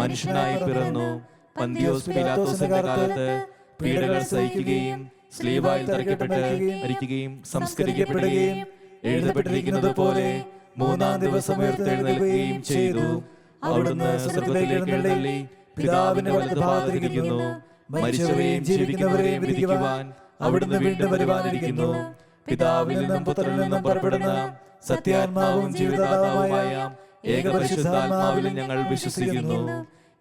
S4: മനുഷ്യനായി പിറന്നു. പന്തിയോസ് പീലാത്തോസിന്റെ കാലത്ത് പീഡകൾ സഹിക്കുകയും സ്ലീവായിൽ തറയ്ക്കപ്പെട്ട് മരിക്കുകയും സംസ്കരിക്കപ്പെടുകയും എഴുതപ്പെട്ടിരിക്കുന്നത് പോലെ മൂന്നാം ദിവസം ഉയർത്തെഴുന്നേൽക്കുകയും ചെയ്തു. അവിടുന്ന് സ്വർഗ്ഗത്തിലേക്ക് എഴുന്നള്ളി പിതാവിന്റെ വലതുഭാഗത്തിരിക്കുന്നു. മരിച്ചവരെയും ജീവിക്കുന്നവരെയും വിധിക്കുവാൻ അവിടുന്ന് വീണ്ടും വരുവാനിരിക്കുന്നു. പിതാവിൽ നിന്നും പുത്രനിൽ നിന്നും പുറപ്പെടുന്ന സത്യാത്മാവും ജീവിതാത്മാവുമായ ഏകപരിശുദ്ധാത്മാവിൽ ഞങ്ങൾ വിശ്വസിക്കുന്നു.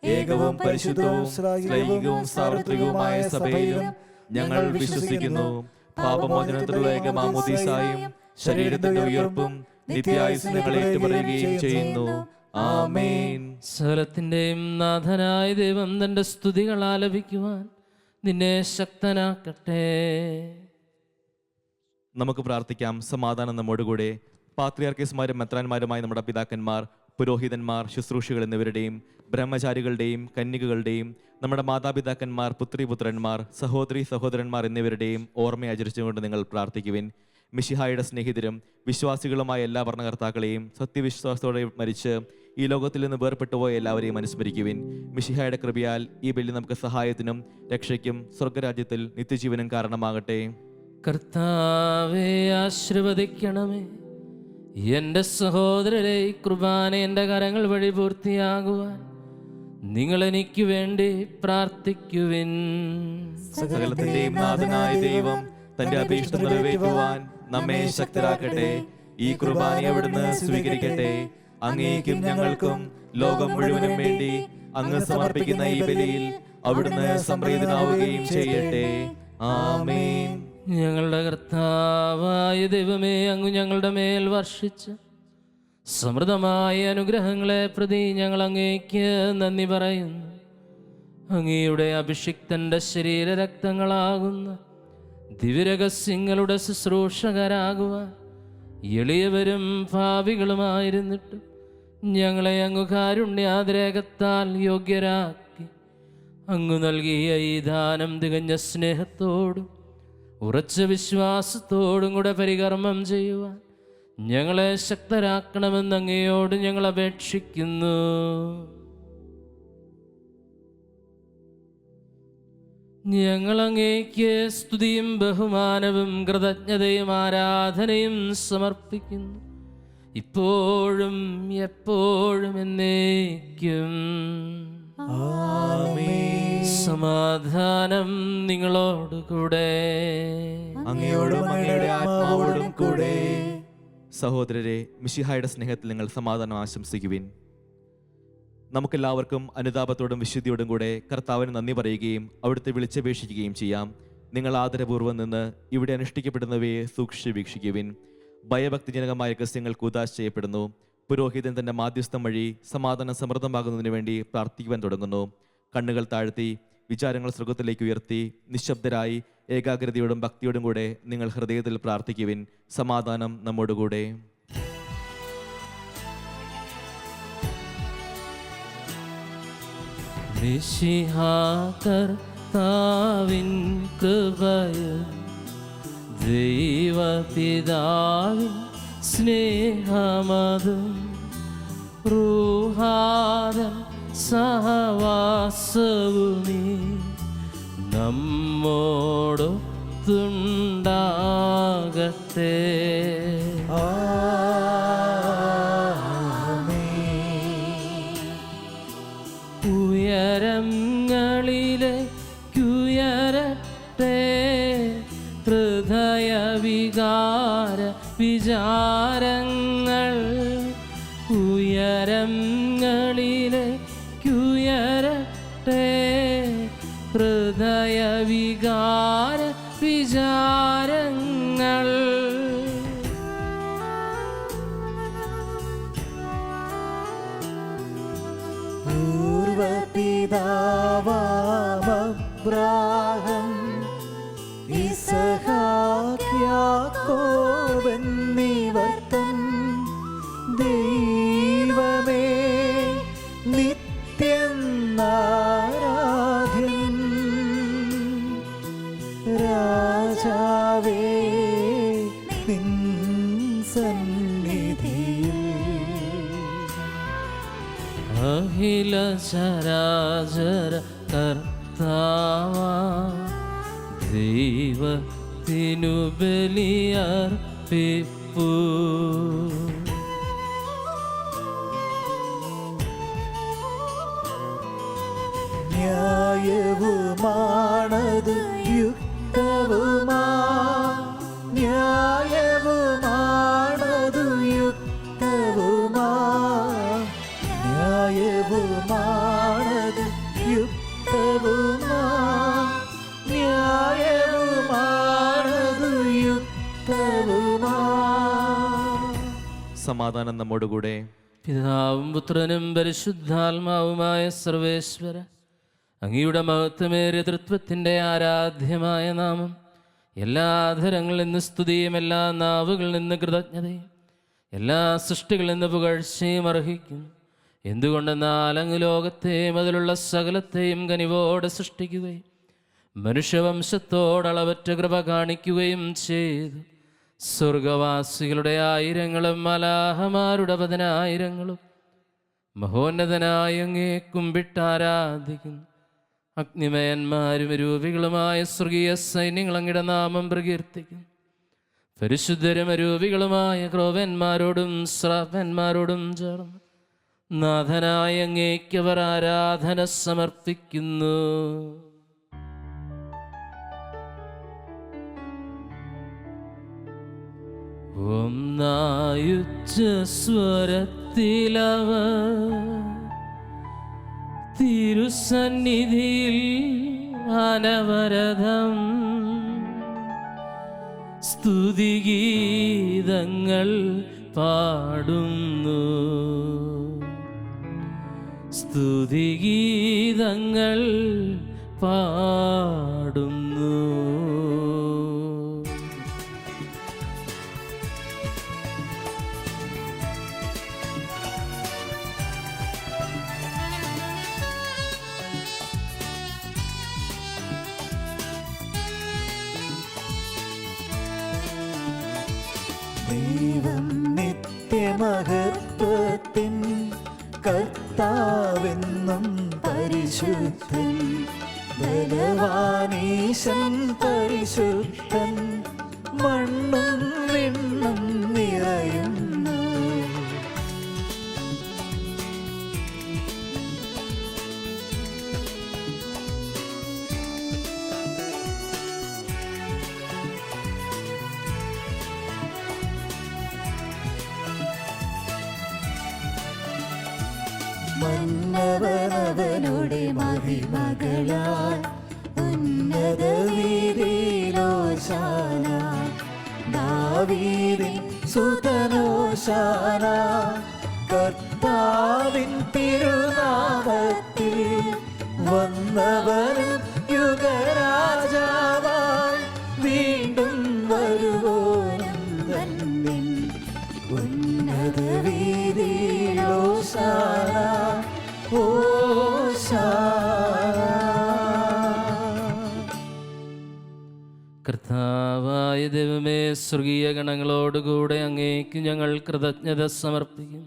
S4: ഏകവും പരിശുദ്ധവും ലൈംഗികവും സാർവത്രികവുമായ സഭയിലും ഞങ്ങൾ വിശ്വസിക്കുന്നു. പാപമോചനത്തിലുള്ള ഏകമാമോദീസായും ശരീരത്തിന്റെ ഉയർപ്പും നിത്യായുസ്സുകളെ ഏറ്റുപറയുകയും ചെയ്യുന്നു.
S3: ആമേൻ.
S2: സകലത്തിൻ്റെയും നാഥനായ ദൈവം തൻ്റെ സ്തുതികൾ ആലപിക്കുവാൻ നിന്നെ ശക്തനാക്കട്ടെ.
S3: നമുക്ക് പ്രാർത്ഥിക്കാം. സമാധാനം നമ്മോടുകൂടെ. പാത്രിയാർക്കീസുമാരും മെത്രാന്മാരുമായ നമ്മുടെ പിതാക്കന്മാർ, പുരോഹിതന്മാർ, ശുശ്രൂഷികൾ എന്നിവരുടെയും ബ്രഹ്മചാരികളുടെയും കന്യകകളുടെയും നമ്മുടെ മാതാപിതാക്കന്മാർ, പുത്രിപുത്രന്മാർ, സഹോദരി സഹോദരന്മാർ എന്നിവരുടെയും ഓർമ്മ ആചരിച്ചുകൊണ്ട് നിങ്ങൾ പ്രാർത്ഥിക്കുവിൻ. മിശിഹായുടെ സ്നേഹിതരും വിശ്വാസികളുമായ എല്ലാ ഭരണകർത്താക്കളെയും സത്യവിശ്വാസത്തോടെ മരിച്ച് ഈ ലോകത്തിൽ നിന്ന് വേർപെട്ടുപോയ എല്ലാവരെയും അനുസ്മരിക്കുവിൻ. മിശിഹായുടെ കൃപയാൽ ഈ ബലി നമുക്ക് സഹായത്തിനും രക്ഷയ്ക്കും സ്വർഗരാജ്യത്തിൽ നിത്യജീവനും കാരണമാകട്ടെ.
S2: കർത്താവെ ആശീർവദിക്കണമേ. എൻ്റെ സഹോദരരെ, ഈ കുർബാന എൻ്റെ കരങ്ങൾ വഴി പൂർത്തിയാകുവാൻ നിങ്ങൾ എനിക്ക് വേണ്ടി പ്രാർത്ഥിക്കുവിൻ.
S3: സകലത്തിന്റെയും നാഥനായ ദൈവം തന്റെ അപേക്ഷ നിറവേറ്റുവാൻ നമ്മെ ശക്തരാക്കട്ടെ. ഈ കുർബാന അവിടുന്ന് സ്വീകരിക്കട്ടെ. അങ്ങേക്കും ഞങ്ങൾക്കും ലോകം മുഴുവനും വേണ്ടി അങ്ങ് സമർപ്പിക്കുന്ന ഈ ബലിയിൽ അവിടുന്ന് സംപ്രീതനാവുകയും ചെയ്യട്ടെ. ആമേൻ.
S2: ഞങ്ങളുടെ കർത്താവായ ദൈവമേ, അങ്ങ് ഞങ്ങളുടെ മേൽ വർഷിച്ച സമൃദ്ധമായ അനുഗ്രഹങ്ങളെ പ്രതി ഞങ്ങൾ അങ്ങേക്ക് നന്ദി പറയുന്നു. അങ്ങയുടെ അഭിഷിക്തന്റെ ശരീരരക്തങ്ങളാകുന്ന ദിവ്യരഹസ്യങ്ങളുടെ ശുശ്രൂഷകരാകുവാൻ എളിയവരും ഭാവികളുമായിരുന്നിട്ടും ഞങ്ങളെ അങ്ങ് കാരുണ്യാതിരേകത്താൽ യോഗ്യരാക്കി അങ്ങ് നൽകിയ ഈ ദാനം തികഞ്ഞ സ്നേഹത്തോടും ഉറച്ച വിശ്വാസത്തോടും കൂടെ പരികർമ്മം ചെയ്യുവാൻ ഞങ്ങളെ ശക്തരാക്കണമെന്ന് അങ്ങയോട് ഞങ്ങൾ അപേക്ഷിക്കുന്നു. ഞങ്ങൾ അങ്ങേക്ക് സ്തുതിയും ബഹുമാനവും കൃതജ്ഞതയും ആരാധനയും സമർപ്പിക്കുന്നു, ഇപ്പോഴും എപ്പോഴും എന്നേക്കും. സമാധാനം നിങ്ങളോട് കൂടെ.
S3: അങ്ങയോടും അങ്ങയുടെ ആത്മാവോടും കൂടെ. സഹോദരരെ, മിശിഹായുടെ സ്നേഹത്തിൽ നിങ്ങൾ സമാധാനം ആശംസിക്കുവിൻ. നമുക്കെല്ലാവർക്കും അനുതാപത്തോടും വിശുദ്ധിയോടും കൂടെ കർത്താവിന് നന്ദി പറയുകയും അവിടുത്തെ വിളിച്ചപേക്ഷിക്കുകയും ചെയ്യാം. നിങ്ങൾ ആദരപൂർവ്വം നിന്ന് ഇവിടെ അനുഷ്ഠിക്കപ്പെടുന്നവയെ സൂക്ഷിച്ച് വീക്ഷിക്കുവിൻ. ഭയഭക്തിജനകമായ രഹസ്യങ്ങൾ കൂദാശ ചെയ്യപ്പെടുന്നു. പുരോഹിതൻ തന്റെ മാധ്യസ്ഥം വഴി സമാധാനം സമൃദ്ധമാകുന്നതിന് വേണ്ടി പ്രാർത്ഥിക്കുവാൻ തുടങ്ങുന്നു. കണ്ണുകൾ താഴ്ത്തി വിചാരങ്ങൾ സ്വർഗത്തിലേക്ക് ഉയർത്തി നിശബ്ദരായി ഏകാഗ്രതയോടും ഭക്തിയോടും കൂടെ നിങ്ങൾ ഹൃദയത്തിൽ പ്രാർത്ഥിക്കുവിൻ. സമാധാനം നമ്മോടുകൂടെ.
S2: മിശിഹാ കർത്താവിൻ കൃപയും ദൈവപിതാവിൻ സ്നേഹമതും റൂഹാദൻ സഹവാസവുമീ നമ്മോടൊത്തുണ്ടാകട്ടെ. ഉയരങ്ങളിലേക്കുയരട്ടെ ഹൃദയവികാര വിചാരങ്ങൾ. ഉയരങ്ങളിലേക്കുയരട്ടെ ഹൃദയവികാര വിചാരങ്ങൾ.
S1: പൂർവപിതാവാമബ്രാഹം ഇസഹാക്ക് യാക്കോബ് എന്നിവർ തൻ ദൈവമേ നിത്യം ആരാധ്യൻ. രാജാവേ നിൻ സന്നിധിയിൽ
S2: അഖില ചരാചര കർത്താവാ ദൈവത്തിനു ബലിയർപ്പിപ്പൂ.
S1: ന്യായവുമാണത് യുക്തവുമാ, ന്യായവുമാണതു യുക്തവുമാ, ന്യായവുമാണത് യുക്തവുമാ, ന്യായവുമാണതു യുക്തവുമാ.
S3: സമാധാനം നമ്മോടുകൂടെ.
S2: പിതാവും പുത്രനും പരിശുദ്ധാത്മാവുമായ സർവേശ്വര, അങ്ങയുടെ മഹത്വമേറിയ തൃത്വത്തിൻ്റെ ആരാധ്യമായ നാമം എല്ലാ ആധരങ്ങളിൽ നിന്ന് സ്തുതിയും എല്ലാ നാവുകളിൽ നിന്ന് കൃതജ്ഞതയും എല്ലാ സൃഷ്ടികളിൽ നിന്ന് പുകഴ്ചയും അർഹിക്കുന്നു. എന്തുകൊണ്ടെന്നാൽ അങ്ങ് ലോകത്തെയും അതിലുള്ള സകലത്തെയും കനിവോടെ സൃഷ്ടിക്കുകയും മനുഷ്യവംശത്തോടളവറ്റ കൃപ കാണിക്കുകയും ചെയ്തു. സ്വർഗവാസികളുടെ ആയിരങ്ങളും മലാഹമാരുടെ 10,000 മഹോന്നതനായ അങ്ങേ കുമ്പിട്ടാരാധിക്കുന്നു. അഗ്നിമയന്മാരും രൂപികളുമായ സ്വർഗീയ സൈന്യങ്ങൾ അങ്ങയുടെ നാമം പ്രകീർത്തിക്കും. പരിശുദ്ധരും അരൂപികളുമായ ക്രോവന്മാരോടും ശ്രാപ്പന്മാരോടും ചേർന്ന് നാഥനായ അങ്ങേക്ക് അവർ ആരാധന സമർപ്പിക്കുന്നു. ഒന്നായുച്ച സ്വരത്തിലവർ തിരുസന്നിധിയിൽ അനവരതം സ്തുതിഗീതങ്ങൾ പാടുന്നു. സ്തുതിഗീതങ്ങൾ പാടുന്നു.
S1: ദൈവം നിത്യമഹത്വത്തിൻ കർത്താവെന്നും പരിശുദ്ധൻ, ബലവാനീശൻ പരിശുദ്ധൻ, മണ്ണും വിണ്ണും നിറയുന്നു. മന്നവനവനുടെ മഹിമകളാൽ ഉന്നത വീതിയിലോശാന, ദാവീദിൻ സുതനോശാന. കർത്താവിൻ തിരുനാമത്തിൽ വന്നവനും യുഗരാജാവായി വീണ്ടും വരുവോനും തന്നിൻ. ഉന്നത വീതിയിലോശാന,
S2: കർത്താവായ ദൈവമേ, സ്വർഗീയ ഗണങ്ങളോടുകൂടെ അങ്ങേക്ക് ഞങ്ങൾ കൃതജ്ഞത സമർപ്പിക്കും.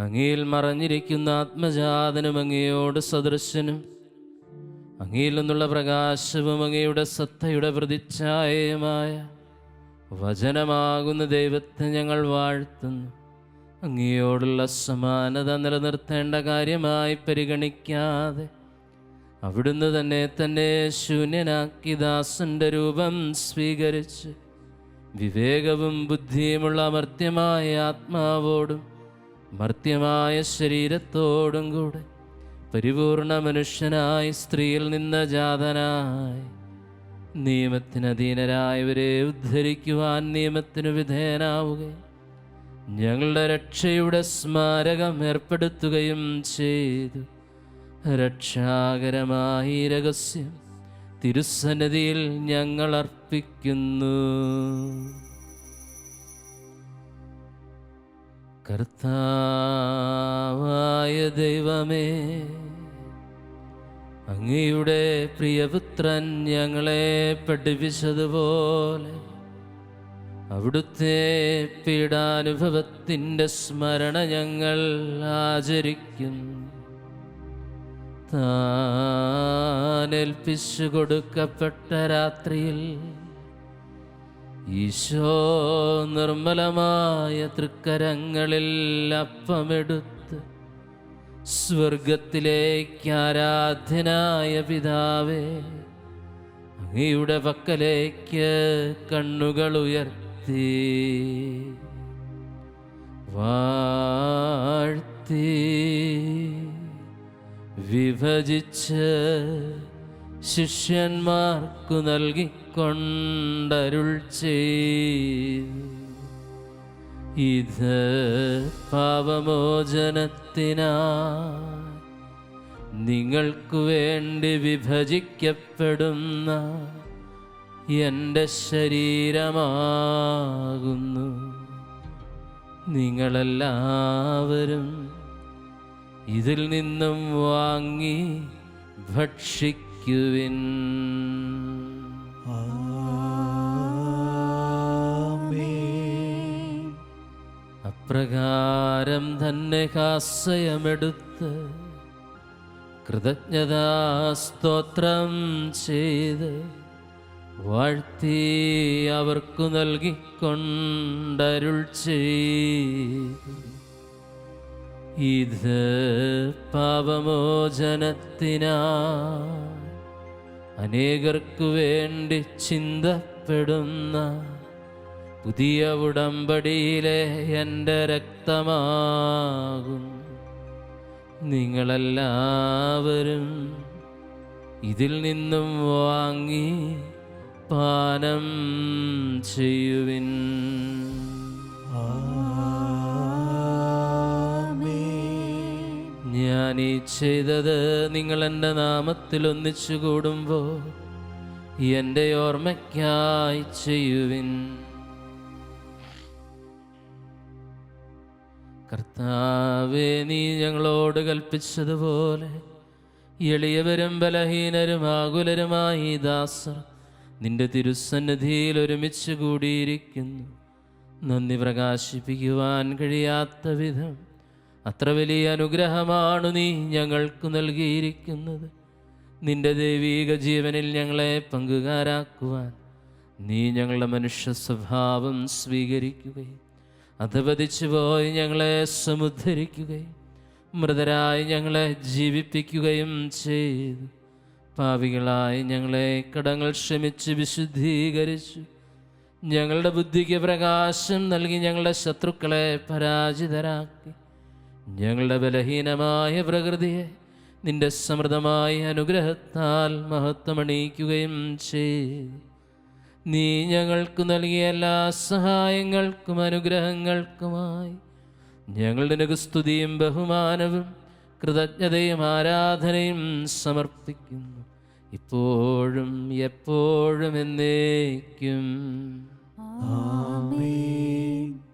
S2: അങ്ങയിൽ മറഞ്ഞിരിക്കുന്ന ആത്മജാതനും അങ്ങയോട് സദൃശനും അങ്ങയിൽ നിന്നുള്ള പ്രകാശവും അങ്ങയുടെ സത്തയുടെ പ്രതിച്ഛായയുമായ വചനമാകുന്ന ദൈവത്തെ ഞങ്ങൾ വാഴ്ത്തുന്നു. അങ്ങയോടുള്ള സമാനത നിലനിർത്തേണ്ട കാര്യമായി പരിഗണിക്കാതെ അവിടുന്ന് തന്നെ ശൂന്യനാക്കി ദാസന്റെ രൂപം സ്വീകരിച്ച് വിവേകവും ബുദ്ധിയുമുള്ള അമർത്യമായ ആത്മാവോടും മർത്യമായ ശരീരത്തോടും കൂടെ പരിപൂർണ മനുഷ്യനായി സ്ത്രീയിൽ നിന്ന് ജാതനായി നിയമത്തിനധീനരായവരെ ഉദ്ധരിക്കുവാൻ നിയമത്തിനു വിധേയനാവുകയും ഞങ്ങളുടെ രക്ഷയുടെ സ്മാരകം ഏർപ്പെടുത്തുകയും ചെയ്തു. രക്ഷാകരമായ രഹസ്യം തിരുസന്നിധിയിൽ ഞങ്ങൾ അർപ്പിക്കുന്നു. കർത്താവായ ദൈവമേ, അങ്ങയുടെ പ്രിയപുത്രൻ ഞങ്ങളെ പഠിപ്പിച്ചതുപോലെ അവിടുത്തെ പീഡാനുഭവത്തിൻ്റെ സ്മരണ ഞങ്ങൾ ആചരിക്കുന്നു. താനേൽപ്പിച്ചു കൊടുക്കപ്പെട്ട രാത്രിയിൽ ഈശോ നിർമ്മലമായ തൃക്കരങ്ങളിൽ അപ്പമെടുത്ത് സ്വർഗത്തിലേക്ക് ആരാധ്യനായ പിതാവേ, അങ്ങയുടെ പക്കലേക്ക് കണ്ണുകൾ ഉയർത്തി വാഴ്ത്തി വിഭജിച്ച് ശിഷ്യന്മാർക്കു നൽകിക്കൊണ്ടരുൾ ചെയ്തു. ഇത് പാപമോചനത്തിനാ നിങ്ങൾക്കു വേണ്ടി വിഭജിക്കപ്പെടുന്ന എൻ്റെ ശരീരമാകുന്നു. നിങ്ങളെല്ലാവരും ഇതിൽ നിന്നും വാങ്ങി ഭക്ഷിക്കുവിൻ. അപ്രകാരം തന്നെ കാസയമെടുത്ത് കൃതജ്ഞതാസ്തോത്രം ചെയ്ത് വാഴ്ത്തി അവർക്കു നൽകിക്കൊണ്ടരുൾ ചെയ്തു. ഇത് പാപമോചനത്തിനാ അനേകർക്കു വേണ്ടി ചിന്തപ്പെടുന്ന പുതിയ ഉടമ്പടിയിലെ എൻ്റെ രക്തമാകും. നിങ്ങളെല്ലാവരും ഇതിൽ നിന്നും വാങ്ങി പാനം ചെയ്യുവിൻ. ഞാൻ ഈ ചെയ്തത് നിങ്ങൾ എൻ്റെ നാമത്തിൽ ഒന്നിച്ചു കൂടുമ്പോൾ എൻ്റെ ഓർമ്മയ്ക്കായി ചെയ്യുവിൻ. കർത്താവേ, നീ ഞങ്ങളോട് കൽപ്പിച്ചതുപോലെ എളിയവരും ബലഹീനരും ആകുലരുമായി ദാസർ നിന്റെ തിരുസന്നിധിയിൽ ഒരുമിച്ച് കൂടിയിരിക്കുന്നു. നന്ദി പ്രകാശിപ്പിക്കുവാൻ കഴിയാത്ത വിധം അത്ര വലിയ അനുഗ്രഹമാണ് നീ ഞങ്ങൾക്ക് നൽകിയിരിക്കുന്നത്. നിന്റെ ദൈവീക ജീവനിൽ ഞങ്ങളെ പങ്കുകാരാക്കുവാൻ നീ ഞങ്ങളുടെ മനുഷ്യ സ്വഭാവം സ്വീകരിക്കുകയും അധപതിച്ചു പോയി ഞങ്ങളെ സമുദ്ധരിക്കുകയും മൃതരായി ഞങ്ങളെ ജീവിപ്പിക്കുകയും ചെയ്തു. പാപികളായി ഞങ്ങളെ കടങ്ങൾ ക്ഷമിച്ച് വിശുദ്ധീകരിച്ചു. ഞങ്ങളുടെ ബുദ്ധിക്ക് പ്രകാശം നൽകി ഞങ്ങളുടെ ശത്രുക്കളെ പരാജിതരാക്കി. ഞങ്ങളുടെ ബലഹീനമായ പ്രകൃതിയെ നിന്റെ സമൃദ്ധമായ അനുഗ്രഹത്താൽ മഹത്വമണിയിക്കുകയും ചെയ്തു. നീ ഞങ്ങൾക്ക് നൽകിയ എല്ലാ സഹായങ്ങൾക്കും അനുഗ്രഹങ്ങൾക്കുമായി ഞങ്ങളുടെ നിനക്ക് സ്തുതിയും ബഹുമാനവും കൃതജ്ഞതയും ആരാധനയും സമർപ്പിക്കുന്നു, ഇപ്പോഴും എപ്പോഴും എന്നേക്കും.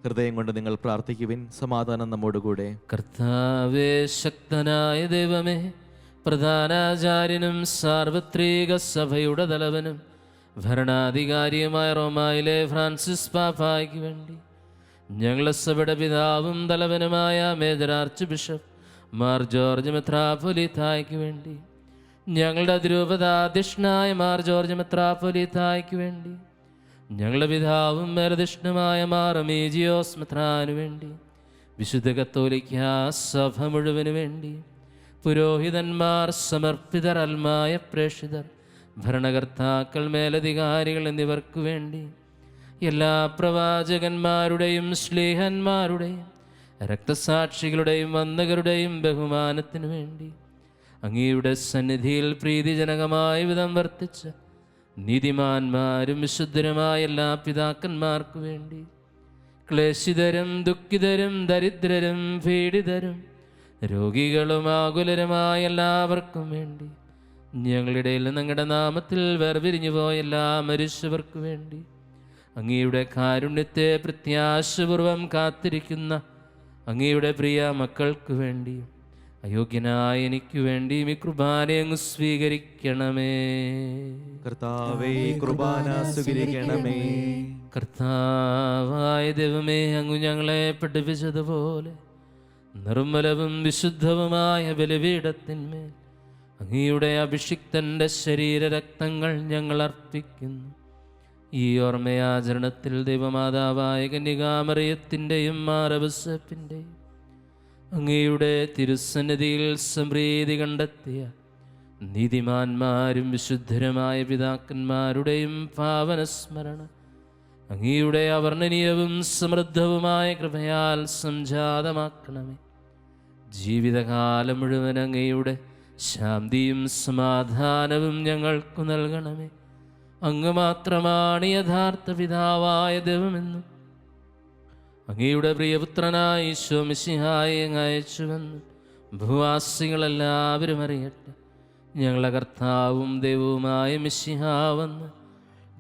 S3: ഹൃദയം കൊണ്ട് നിങ്ങൾ പ്രാർത്ഥിക്കുവിൻ. സമാധാനം നമ്മോടുകൂടെ.
S2: കർത്താവേ, ശക്തനായ ദൈവമേ, പ്രധാനാചാര്യനും സാർവത്രിക സഭയുടെ തലവനും ഭരണാധികാരിയുമായ റോമായിലെ ഫ്രാൻസിസ് പാപ്പായ്ക്ക് വേണ്ടി, ഞങ്ങളുടെ സഭയുടെ പിതാവും തലവനുമായ major archbishop Mar George മെത്രാപ്പൊലീത്തായ്ക്ക് വേണ്ടി, ഞങ്ങളുടെ അതിരൂപതാധ്യക്ഷനായ മാർ ജോർജ് മെത്രാപ്പൊലീത്തായ്ക്ക് വേണ്ടി, ഞങ്ങളുടെ പിതാവും മേലധ്യക്ഷനുമായ മാർ അമീജിയോസ് മെത്രാനു വേണ്ടി, വിശുദ്ധ കത്തോലിക്കാ സഭ മുഴുവനു വേണ്ടി, പുരോഹിതന്മാർ, സമർപ്പിതർ, അൽമായ പ്രേക്ഷിതർ, ഭരണകർത്താക്കൾ, മേലധികാരികൾ എന്നിവർക്കു വേണ്ടി, എല്ലാ പ്രവാചകന്മാരുടെയും ശ്ലീഹന്മാരുടെയും രക്തസാക്ഷികളുടെയും വന്ദകരുടെയും ബഹുമാനത്തിനു വേണ്ടി, അങ്ങയുടെ സന്നിധിയിൽ പ്രീതിജനകമായ വിധം വർത്തിച്ച നീതിമാന്മാരും വിശുദ്ധരുമായ എല്ലാ പിതാക്കന്മാർക്കു വേണ്ടി, ക്ലേശിതരും ദുഃഖിതരും ദരിദ്രരും പീഡിതരും രോഗികളും ആകുലരുമായ എല്ലാവർക്കും വേണ്ടി, ഞങ്ങളുടെ ഞങ്ങളുടെ നാമത്തിൽ വേർപിരിഞ്ഞു പോയ എല്ലാ മരിച്ചവർക്കു വേണ്ടി, അങ്ങയുടെ കാരുണ്യത്തെ പ്രത്യാശപൂർവം കാത്തിരിക്കുന്ന അങ്ങയുടെ പ്രിയ മക്കൾക്ക് വേണ്ടി, അയോഗ്യനായ എനിക്ക് വേണ്ടി ഈ കുർബാന അങ്ങ് സ്വീകരിക്കണമേ.
S3: കർത്താവേ, കുർബാന സ്വീകരിക്കണമേ.
S2: കർത്താവായ ദൈവമേ, അങ്ങ് ഞങ്ങളെ പഠിപ്പിച്ചതുപോലെ നിർമ്മലവും വിശുദ്ധവുമായ ബലിപീഠത്തിന്മേൽ അങ്ങയുടെ അഭിഷിക്തന്റെ ശരീരരക്തങ്ങൾ ഞങ്ങൾ അർപ്പിക്കുന്നു. ഈ ഓർമ്മയാചരണത്തിൽ ദൈവമാതാവായ കന്യകാമറിയത്തിൻ്റെയും മാറബസപ്പിൻ്റെയും അങ്ങയുടെ തിരുസന്നിധിയിൽ സംപ്രീതി കണ്ടെത്തിയ നീതിമാന്മാരും വിശുദ്ധരുമായ പിതാക്കന്മാരുടെയും പാവനസ്മരണ അങ്ങയുടെ അവർണ്ണനീയവും സമൃദ്ധവുമായ കൃപയാൽ സംജാതമാക്കണമേ. ജീവിതകാലം മുഴുവൻ അങ്ങയുടെ ശാന്തിയും സമാധാനവും ഞങ്ങൾക്ക് നൽകണമേ. അങ്ങ് മാത്രമാണ് യഥാർത്ഥ പിതാവായ ദൈവമെന്നും അങ്ങയുടെ പ്രിയപുത്രനായ ഈശോ മിശിഹായെ അങ്ങ് അയച്ചുവെന്ന് ഭൂവാസികളെല്ലാവരും അറിയട്ടെ. ഞങ്ങളുടെ കർത്താവും ദൈവവുമായ മിശിഹാവെന്ന്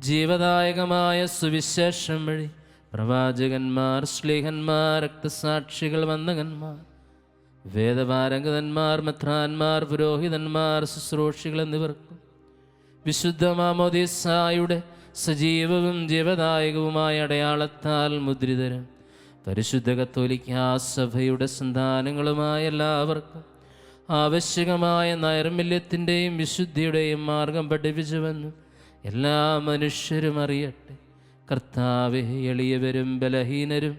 S2: ജീവദായകമായ സുവിശേഷം വഴി പ്രവാചകന്മാർ, ശ്ലീഹന്മാർ, രക്തസാക്ഷികൾ, വന്ദകന്മാർ, വേദപാരംഗതന്മാർ, മെത്രാന്മാർ, പുരോഹിതന്മാർ, ശുശ്രൂഷികൾ എന്നിവർക്കും വിശുദ്ധ മാമോദീസായുടെ സജീവവും ജീവദായകവുമായ അടയാളത്താൽ മുദ്രിതരും പരിശുദ്ധ കത്തോലിക്കാ സഭയുടെ സന്താനങ്ങളുമായ എല്ലാവർക്കും ആവശ്യകമായ നൈർമല്യത്തിൻ്റെയും വിശുദ്ധിയുടെയും മാർഗം പഠിപ്പിച്ചുവെന്നും എല്ലാ മനുഷ്യരും അറിയട്ടെ. കർത്താവെ, എളിയവരും ബലഹീനരും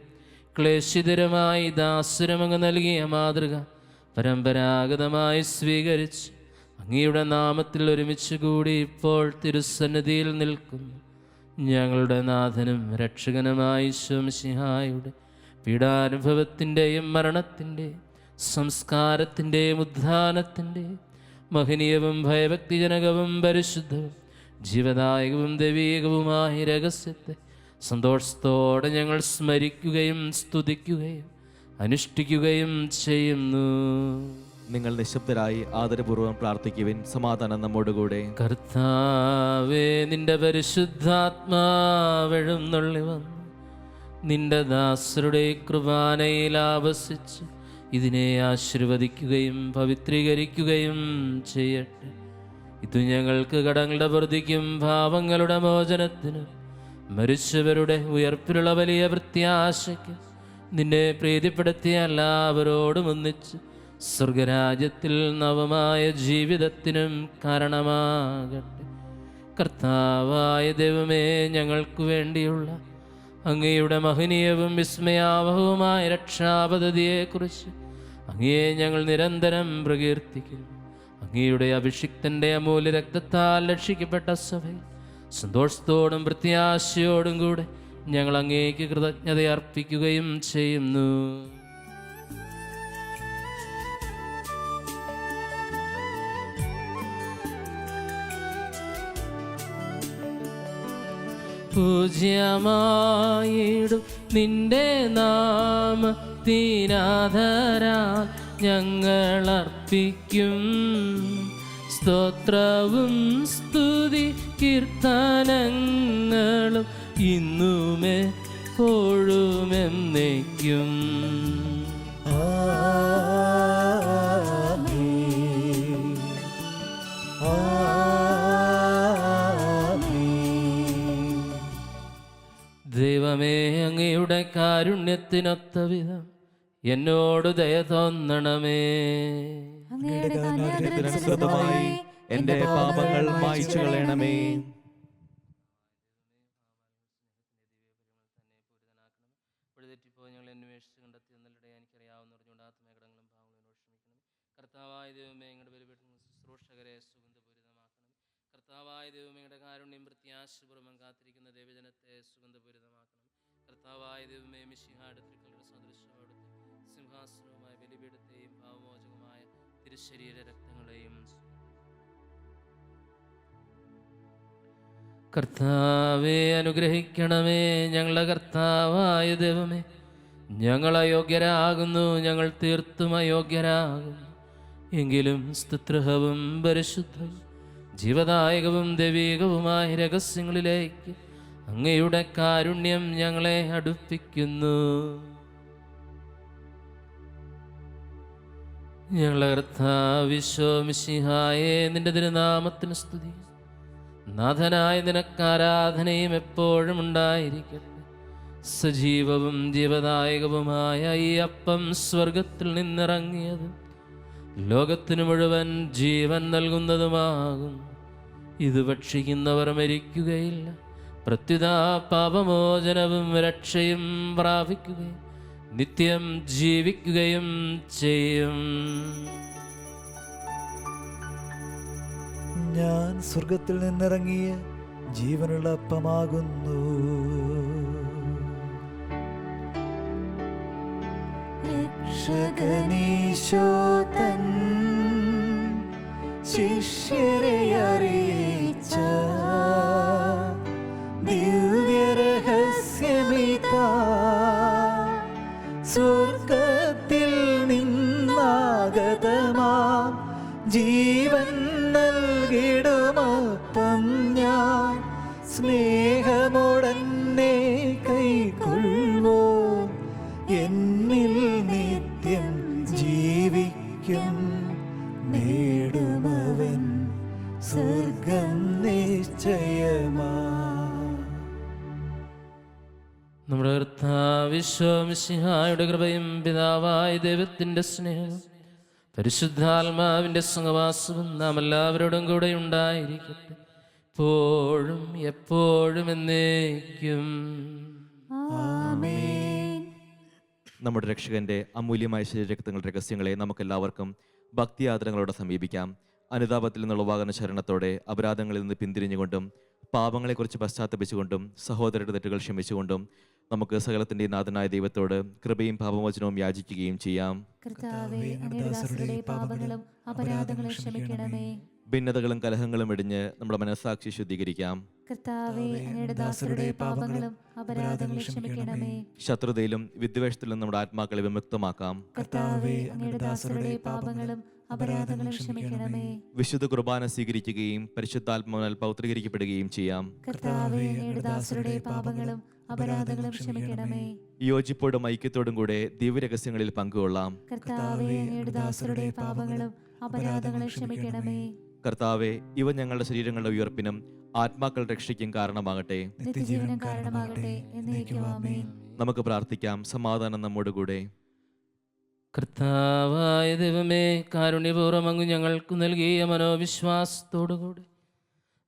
S2: ക്ലേശിതരുമായി ദാസുരമങ്ങ് നൽകിയ മാതൃക പരമ്പരാഗതമായി സ്വീകരിച്ച് അങ്ങയുടെ നാമത്തിൽ ഒരുമിച്ച് കൂടി ഇപ്പോൾ തിരുസന്നിധിയിൽ നിൽക്കുന്നു ഞങ്ങളുടെ നാഥനും രക്ഷകനുമായ ഈശോ മിശിഹായുടെ പീഡാനുഭവത്തിൻ്റെയും മരണത്തിൻ്റെയും സംസ്കാരത്തിൻ്റെയും ഉദ്ധാനത്തിൻ്റെയും മഹനീയവും ഭയഭക്തിജനകവും പരിശുദ്ധവും ജീവദായകവും ദൈവീകവുമായ രഹസ്യത്തെ സന്തോഷത്തോടെ ഞങ്ങൾ സ്മരിക്കുകയും സ്തുതിക്കുകയും അനുഷ്ഠിക്കുകയും ചെയ്യുന്നു.
S3: നിങ്ങൾ നിശബ്ദരായി ആദരപൂർവ്വം പ്രാർത്ഥിക്കുവിൻ. സമാധാനം നമ്മോടുകൂടെ.
S2: കർത്താവേ, നിന്റെ പരിശുദ്ധാത്മാവെഴുന്നള്ളി വന്നു നിന്റെ ദാസരുടെ കൃപാനയിൽ ആവസിച്ച് ഇതിനെ ആശീർവദിക്കുകയും പവിത്രീകരിക്കുകയും ചെയ്യട്ടെ. ഇത് ഞങ്ങൾക്ക് കടങ്ങളുടെ പ്രതിക്കും പാപങ്ങളുടെ മോചനത്തിനും മരിച്ചവരുടെ ഉയർപ്പിലുള്ള വലിയ പ്രത്യാശയ്ക്ക് നിന്നെ പ്രീതിപ്പെടുത്തിയ എല്ലാവരോടും ഒന്നിച്ച് സ്വർഗരാജ്യത്തിൽ നവമായ ജീവിതത്തിനും കാരണമാകട്ടെ. കർത്താവായ ദൈവമേ, ഞങ്ങൾക്ക് വേണ്ടിയുള്ള അങ്ങയുടെ മഹനീയവും വിസ്മയാവഹവുമായ രക്ഷാപദ്ധതിയെക്കുറിച്ച് അങ്ങയെ ഞങ്ങൾ നിരന്തരം പ്രകീർത്തിക്കുന്നു. അങ്ങയുടെ അഭിഷിക്തൻ്റെ അമൂല്യ രക്തത്താൽ രക്ഷിക്കപ്പെട്ട സഭയിൽ സന്തോഷത്തോടും പ്രത്യാശയോടും കൂടെ ഞങ്ങൾ അങ്ങേക്ക് കൃതജ്ഞത അർപ്പിക്കുകയും ചെയ്യുന്നു. പൂജ്യമായിടും നിന്റെ നാമത്തിനാദരാൽ ഞങ്ങൾ അർപ്പിക്കും സ്തോത്രവും സ്തുതി കീർത്തനങ്ങളും ഇന്നുമേ എപ്പോഴുമെന്നേക്കും. ദൈവമേ, അങ്ങയുടെ കാരുണ്യത്തിനൊത്ത വിധം എന്നോട് ദയ തോന്നണമേ.
S5: അങ്ങയുടെ
S3: അനുഗ്രഹത്തിനനുസൃതമായി എന്റെ പാപങ്ങൾ മായ്ച്ചു കളയണമേ.
S2: കർത്താവായ ദൈവമേ, ഞങ്ങളുടെ ബലിപീഠത്തിൽ ശുശ്രൂഷകരെ സുഗന്ധപൂരിതമാക്കണം. കർത്താവായ ദൈവമേ, ഞങ്ങളുടെ കാരുണ്യം പ്രത്യാശപൂർവ്വം കാത്തിരിക്കുന്ന ദൈവജനത്തെ സുഗന്ധപൂരിതമാക്കണം. കർത്താവായ ദൈവമേ, മിശിഹായുടെ തൃക്കളുടെ സദൃശ്യമെടുത്ത് സിംഹാസനവുമായ ബലിപീഠത്തെയും പാവമോചകമായ തിരുശരീര രക്തങ്ങളെയും കർത്താവെ അനുഗ്രഹിക്കണമേ. ഞങ്ങളുടെ കർത്താവായ ദൈവമേ, ഞങ്ങൾ അയോഗ്യരാകുന്നു, ഞങ്ങൾ തീർത്തും അയോഗ്യരാകുന്നു. എങ്കിലും സ്തുത്യർഹവും പരിശുദ്ധവും ജീവദായകവും ദൈവീകവുമായ രഹസ്യങ്ങളിലേക്ക് അങ്ങയുടെ കാരുണ്യം ഞങ്ങളെ അടുപ്പിക്കുന്നു. ഞങ്ങളെ കർത്താവ് ഈശോ മിശിഹായേ, നിന്റെ തിരുനാമത്തിന് സ്തുതി. നാഥനായ നിനക്ക് ആരാധനയും എപ്പോഴും ഉണ്ടായിരിക്കട്ടെ. സജീവവും ജീവദായകവുമായ ഈ അപ്പം സ്വർഗത്തിൽ നിന്നിറങ്ങിയത് ലോകത്തിന് മുഴുവൻ ജീവൻ നൽകുന്നതുമാകും. ഇത് ഭക്ഷിക്കുന്നവർ മരിക്കുകയില്ല, പ്രത്യുത പാപമോചനവും രക്ഷയും പ്രാപിക്കുകയും നിത്യം ജീവിക്കുകയും ചെയ്യും.
S4: ഞാൻ സ്വർഗത്തിൽ നിന്നിറങ്ങിയ ജീവനുള്ള അപ്പമാകുന്നു.
S1: രക്ഷകനീശോ തൻ ശിഷ്യരെ അറിയിച്ച ദിവ്യരഹസ്യമിതാ സ്വർഗത്തിൽ നിന്നാഗതമാം ജീവൻ നൽകിടുമപ്പം ഞാൻ സ്നേഹമോടന്നെ കൈക്കൊള്ളുവോ എന്നിൽ നിത്യം ജീവിക്കും നേടുമവൻ സ്വർഗം നിശ്ചയമാ.
S2: നമ്മുടെ കർത്താവിശ്വമിശിഹായുടെ കൃപയും പിതാവായ ദൈവത്തിൻ്റെ സ്നേഹവും പരിശുദ്ധാത്മാവിൻ്റെ സഹവാസവും നാം എല്ലാവരോടും കൂടെ ഉണ്ടായിരിക്കട്ടെ, എപ്പോഴും എപ്പോഴും എന്നേക്കും.
S5: ആമേൻ.
S3: നമ്മുടെ രക്ഷകന്റെ അമൂല്യമായ ശരീരരക്തങ്ങളുടെ രഹസ്യങ്ങളെ നമുക്കെല്ലാവർക്കും ഭക്തിയാദരങ്ങളോടെ സമീപിക്കാം. അനുതാപത്തിൽ നിന്നുളവാകുന്ന ശരണത്തോടെ അപരാധങ്ങളിൽ നിന്ന് പിന്തിരിഞ്ഞുകൊണ്ടും പാപങ്ങളെക്കുറിച്ച് പശ്ചാത്തപിച്ചുകൊണ്ടും സഹോദരരുടെ തെറ്റുകൾ ക്ഷമിച്ചുകൊണ്ടും നമുക്ക് സകലത്തിൻ്റെ നാഥനായ ദൈവത്തോട് കൃപയും പാപമോചനവും യാചിക്കുകയും ചെയ്യാം.
S5: കർത്താവേ, അങ്ങയുടെ ദാസരുടെ പാപങ്ങളും അപരാധങ്ങളും ക്ഷമിക്കണമേ.
S3: ഭിന്നതകളും കലഹങ്ങളും ഇടിഞ്ഞ് നമ്മുടെ മനസ്സാക്ഷി ശുദ്ധീകരിക്കാം.
S5: കർത്താവേ, അങ്ങയുടെ ദാസരുടെ പാപങ്ങളും അപരാധങ്ങളും ക്ഷമിക്കണമേ.
S3: ശത്രുതയിലും വിദ്വേഷത്തിലും നമ്മുടെ ആത്മാക്കളെ വിമുക്തമാക്കാം.
S5: കർത്താവേ, അങ്ങയുടെ ദാസരുടെ പാപങ്ങളും അപരാധങ്ങളും ക്ഷമിക്കണമേ.
S3: വിശുദ്ധ കുർബാന സ്വീകരിക്കുകയും പരിശുദ്ധാത്മാവിനാൽ പൗത്രീകരിക്കപ്പെടുകയും ചെയ്യാം.
S5: കർത്താവേ, അങ്ങയുടെ ദാസരുടെ പാപങ്ങളും അപരാധങ്ങളും ക്ഷമിക്കണമേ.
S3: യോജിപ്പോടും ഐക്യത്തോടും കൂടെ ദിവ്യരഹസ്യങ്ങളിൽ പങ്കുകൊള്ളാം.
S5: കർത്താവേ, അങ്ങയുടെ ദാസരുടെ പാപങ്ങളും അപരാധങ്ങളും ക്ഷമിക്കണമേ.
S3: കർത്താവെ, ഇവ ഞങ്ങളുടെ ശരീരങ്ങളുടെ ഉയർപ്പിനും ആത്മാക്കളുടെ രക്ഷയ്ക്കും കാരണമാകട്ടെ.
S5: നിത്യജീവനം കാരണമാകട്ടെ. എന്നേക്കും ആമേൻ.
S3: നമുക്ക് പ്രാർത്ഥിക്കാം. സമാധാനം നമ്മോടുകൂടെ.
S2: കർത്താവായ ദൈവമേ, കാരുണ്യപൂർവ്വം അങ്ങ് ഞങ്ങൾക്ക് നൽകിയ മനോവിശ്വാസത്തോടുകൂടി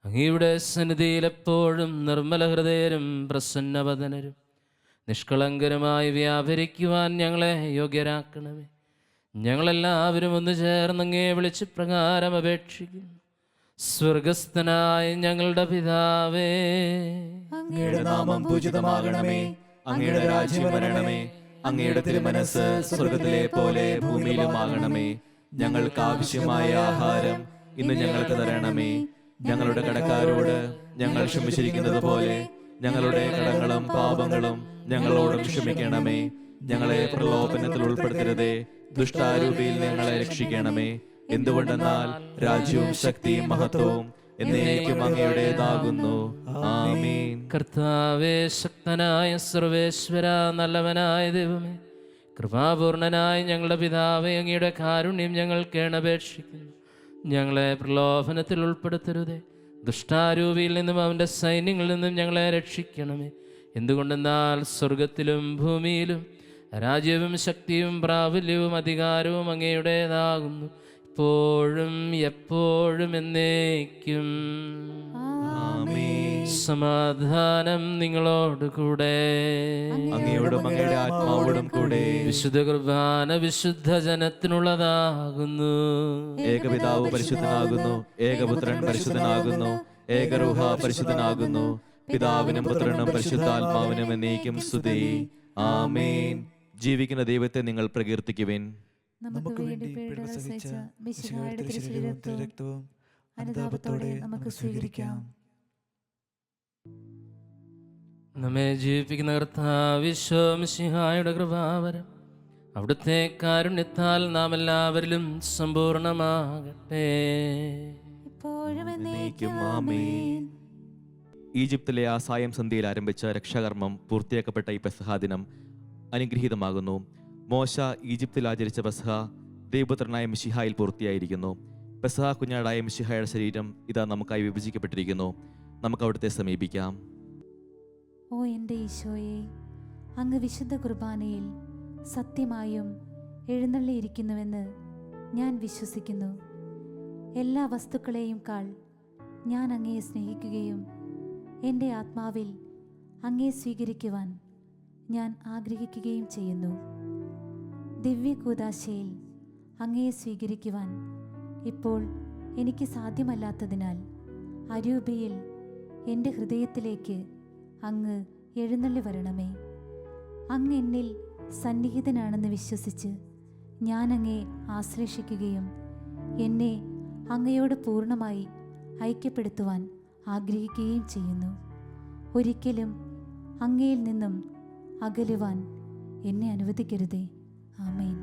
S2: അങ്ങയുടെ സന്നിധിയിൽ എപ്പോഴും നിർമ്മല ഹൃദയരും പ്രസന്നവദനരും നിഷ്കളങ്കരുമായി വ്യാപരിക്കുവാൻ ഞങ്ങളെ യോഗ്യരാക്കണമേ. ഞങ്ങളെല്ലാവരും ഒന്ന് ചേർന്ന് അങ്ങേ വിളിച്ച് പ്രകാരം അപേക്ഷിക്കുന്നു. സ്വർഗസ്ഥനായ ഞങ്ങളുടെ പിതാവേ,
S1: അങ്ങയുടെ നാമം പൂജിതമാകണമേ. അങ്ങയുടെ രാജ്യം വരണമേ. അങ്ങയുടെ തിരുമനസ് സ്വർഗത്തിലെ പോലെ ഭൂമിയിലുമാകണമേ. ഞങ്ങൾക്ക് ആവശ്യമായ ആഹാരം ഇന്ന് ഞങ്ങൾക്ക് തരണമേ. ഞങ്ങളുടെ കടക്കാരോട് ഞങ്ങൾ ക്ഷമിച്ചിരിക്കുന്നത് പോലെ ഞങ്ങളുടെ കടങ്ങളും പാപങ്ങളും ഞങ്ങളോട് ക്ഷമിക്കണമേ. ഞങ്ങളെ പ്രലോഭനത്തിൽ ഉൾപ്പെടുത്തരുതേ, ദുഷ്ടാരൂപിയിൽ ഞങ്ങളെ രക്ഷിക്കണമേ. എന്തുകൊണ്ടെന്നാൽ രാജ്യവും ശക്തിയും മഹത്വവും എന്നേക്കും അങ്ങയുടേതാകുന്നു. ആമേൻ.
S2: കർത്താവേ, ശക്തനായ സർവേശ്വര, നല്ലവനായ ദൈവമേ, കൃപാപൂർണനായ ഞങ്ങളുടെ പിതാവേ, അങ്ങയുടെ കാരുണ്യം ഞങ്ങൾ കേണപേക്ഷിക്കുന്നു. ഞങ്ങളെ പ്രലോഭനത്തിൽ ഉൾപ്പെടുത്തരുതേ, ദുഷ്ടാരൂപിയിൽ നിന്നും അവൻ്റെ സൈന്യങ്ങളിൽ നിന്നും ഞങ്ങളെ രക്ഷിക്കണമേ. എന്തുകൊണ്ടെന്നാൽ സ്വർഗത്തിലും ഭൂമിയിലും രാജ്യവും ശക്തിയും പ്രാബല്യവും അധികാരവും അങ്ങയുടേതാകുന്നു, എപ്പോഴും എപ്പോഴും എന്നേക്കും.
S3: ആമേൻ.
S2: സമാധാനം നിങ്ങളോട് കൂടെ.
S3: അങ്ങയോടും അങ്ങയുടെ ആത്മാവോടും കൂടെ.
S2: വിശുദ്ധ കുർബാന വിശുദ്ധ ജനത്തിനുള്ളതാകുന്നു.
S3: ഏകപിതാവ് പരിശുദ്ധനാകുന്നു, ഏകപുത്രൻ പരിശുദ്ധനാകുന്നു, ഏകരൂഹ പരിശുദ്ധനാകുന്നു. പിതാവിനും പുത്രനും പരിശുദ്ധാത്മാവിനും എന്നേക്കും സ്തുതി. ആമേൻ. ജീവിക്കുന്ന ദൈവത്തെ നിങ്ങൾ പ്രകീർത്തിക്കുവിൻ.
S5: നമുക്ക് വേണ്ടി പീഡകൾ സഹിച്ച മിശിഹായുടെ തിരുശരീരവും
S4: രക്തവും
S5: അനുതാപത്തോടെ നമുക്ക് സ്വീകരിക്കാം.
S2: നമ്മെ ജീവിപ്പിക്കുന്ന കർത്താവിശ്വമിശിഹായുടെ കൃപാവരം അവിടുത്തെ കാരുണ്യത്താൽ നാം എല്ലാവരിലും സമ്പൂർണമാകട്ടെ.
S5: ഇപ്പോഴും എന്നേക്കും
S3: എന്നേക്കും ആമേൻ.
S5: ആമേൻ.
S3: ഈജിപ്തിലെ ആ സായം സന്ധ്യയിൽ ആരംഭിച്ച രക്ഷാകർമ്മം പൂർത്തിയാക്കപ്പെട്ട ഈ പെസഹ ദിനം അനുഗ്രഹീതമാകുന്നു. മോശ ഈജിപ്തിൽ ആചരിച്ച പെസഹ ദൈവപുത്രനായ മിശിഹായിൽ പൂർത്തിയായിരിക്കുന്നു. പെസഹ കുഞ്ഞാടായ മിശിഹായുടെ ശരീരം ഇതാ നമുക്കായി വിഭജിക്കപ്പെട്ടിരിക്കുന്നു. നമുക്ക് അവിടുത്തെ സമീപിക്കാം.
S5: ഓ എൻ്റെ ഈശോയെ, അങ്ങ് വിശുദ്ധ കുർബാനയിൽ സത്യമായും എഴുന്നള്ളിയിരിക്കുന്നുവെന്ന് ഞാൻ വിശ്വസിക്കുന്നു. എല്ലാ വസ്തുക്കളെയും കാൾ ഞാൻ അങ്ങയെ സ്നേഹിക്കുകയും എൻ്റെ ആത്മാവിൽ അങ്ങയെ സ്വീകരിക്കുവാൻ ഞാൻ ആഗ്രഹിക്കുകയും ചെയ്യുന്നു. ദിവ്യകൂദാശയിൽ അങ്ങയെ സ്വീകരിക്കുവാൻ ഇപ്പോൾ എനിക്ക് സാധ്യമല്ലാത്തതിനാൽ അരൂപിയിൽ എൻ്റെ ഹൃദയത്തിലേക്ക് അങ്ങ് എഴുന്നള്ളി വരണമേ. അങ്ങ് എന്നിൽ സന്നിഹിതനാണെന്ന് വിശ്വസിച്ച് ഞാൻ അങ്ങയെ ആശ്ലേഷിക്കുകയും എന്നെ അങ്ങയോട് പൂർണ്ണമായി ഐക്യപ്പെടുത്തുവാൻ ആഗ്രഹിക്കുകയും ചെയ്യുന്നു. ഒരിക്കലും അങ്ങയിൽ നിന്നും അകലുവാൻ എന്നെ അനുവദിക്കരുതേ. ആമേൻ.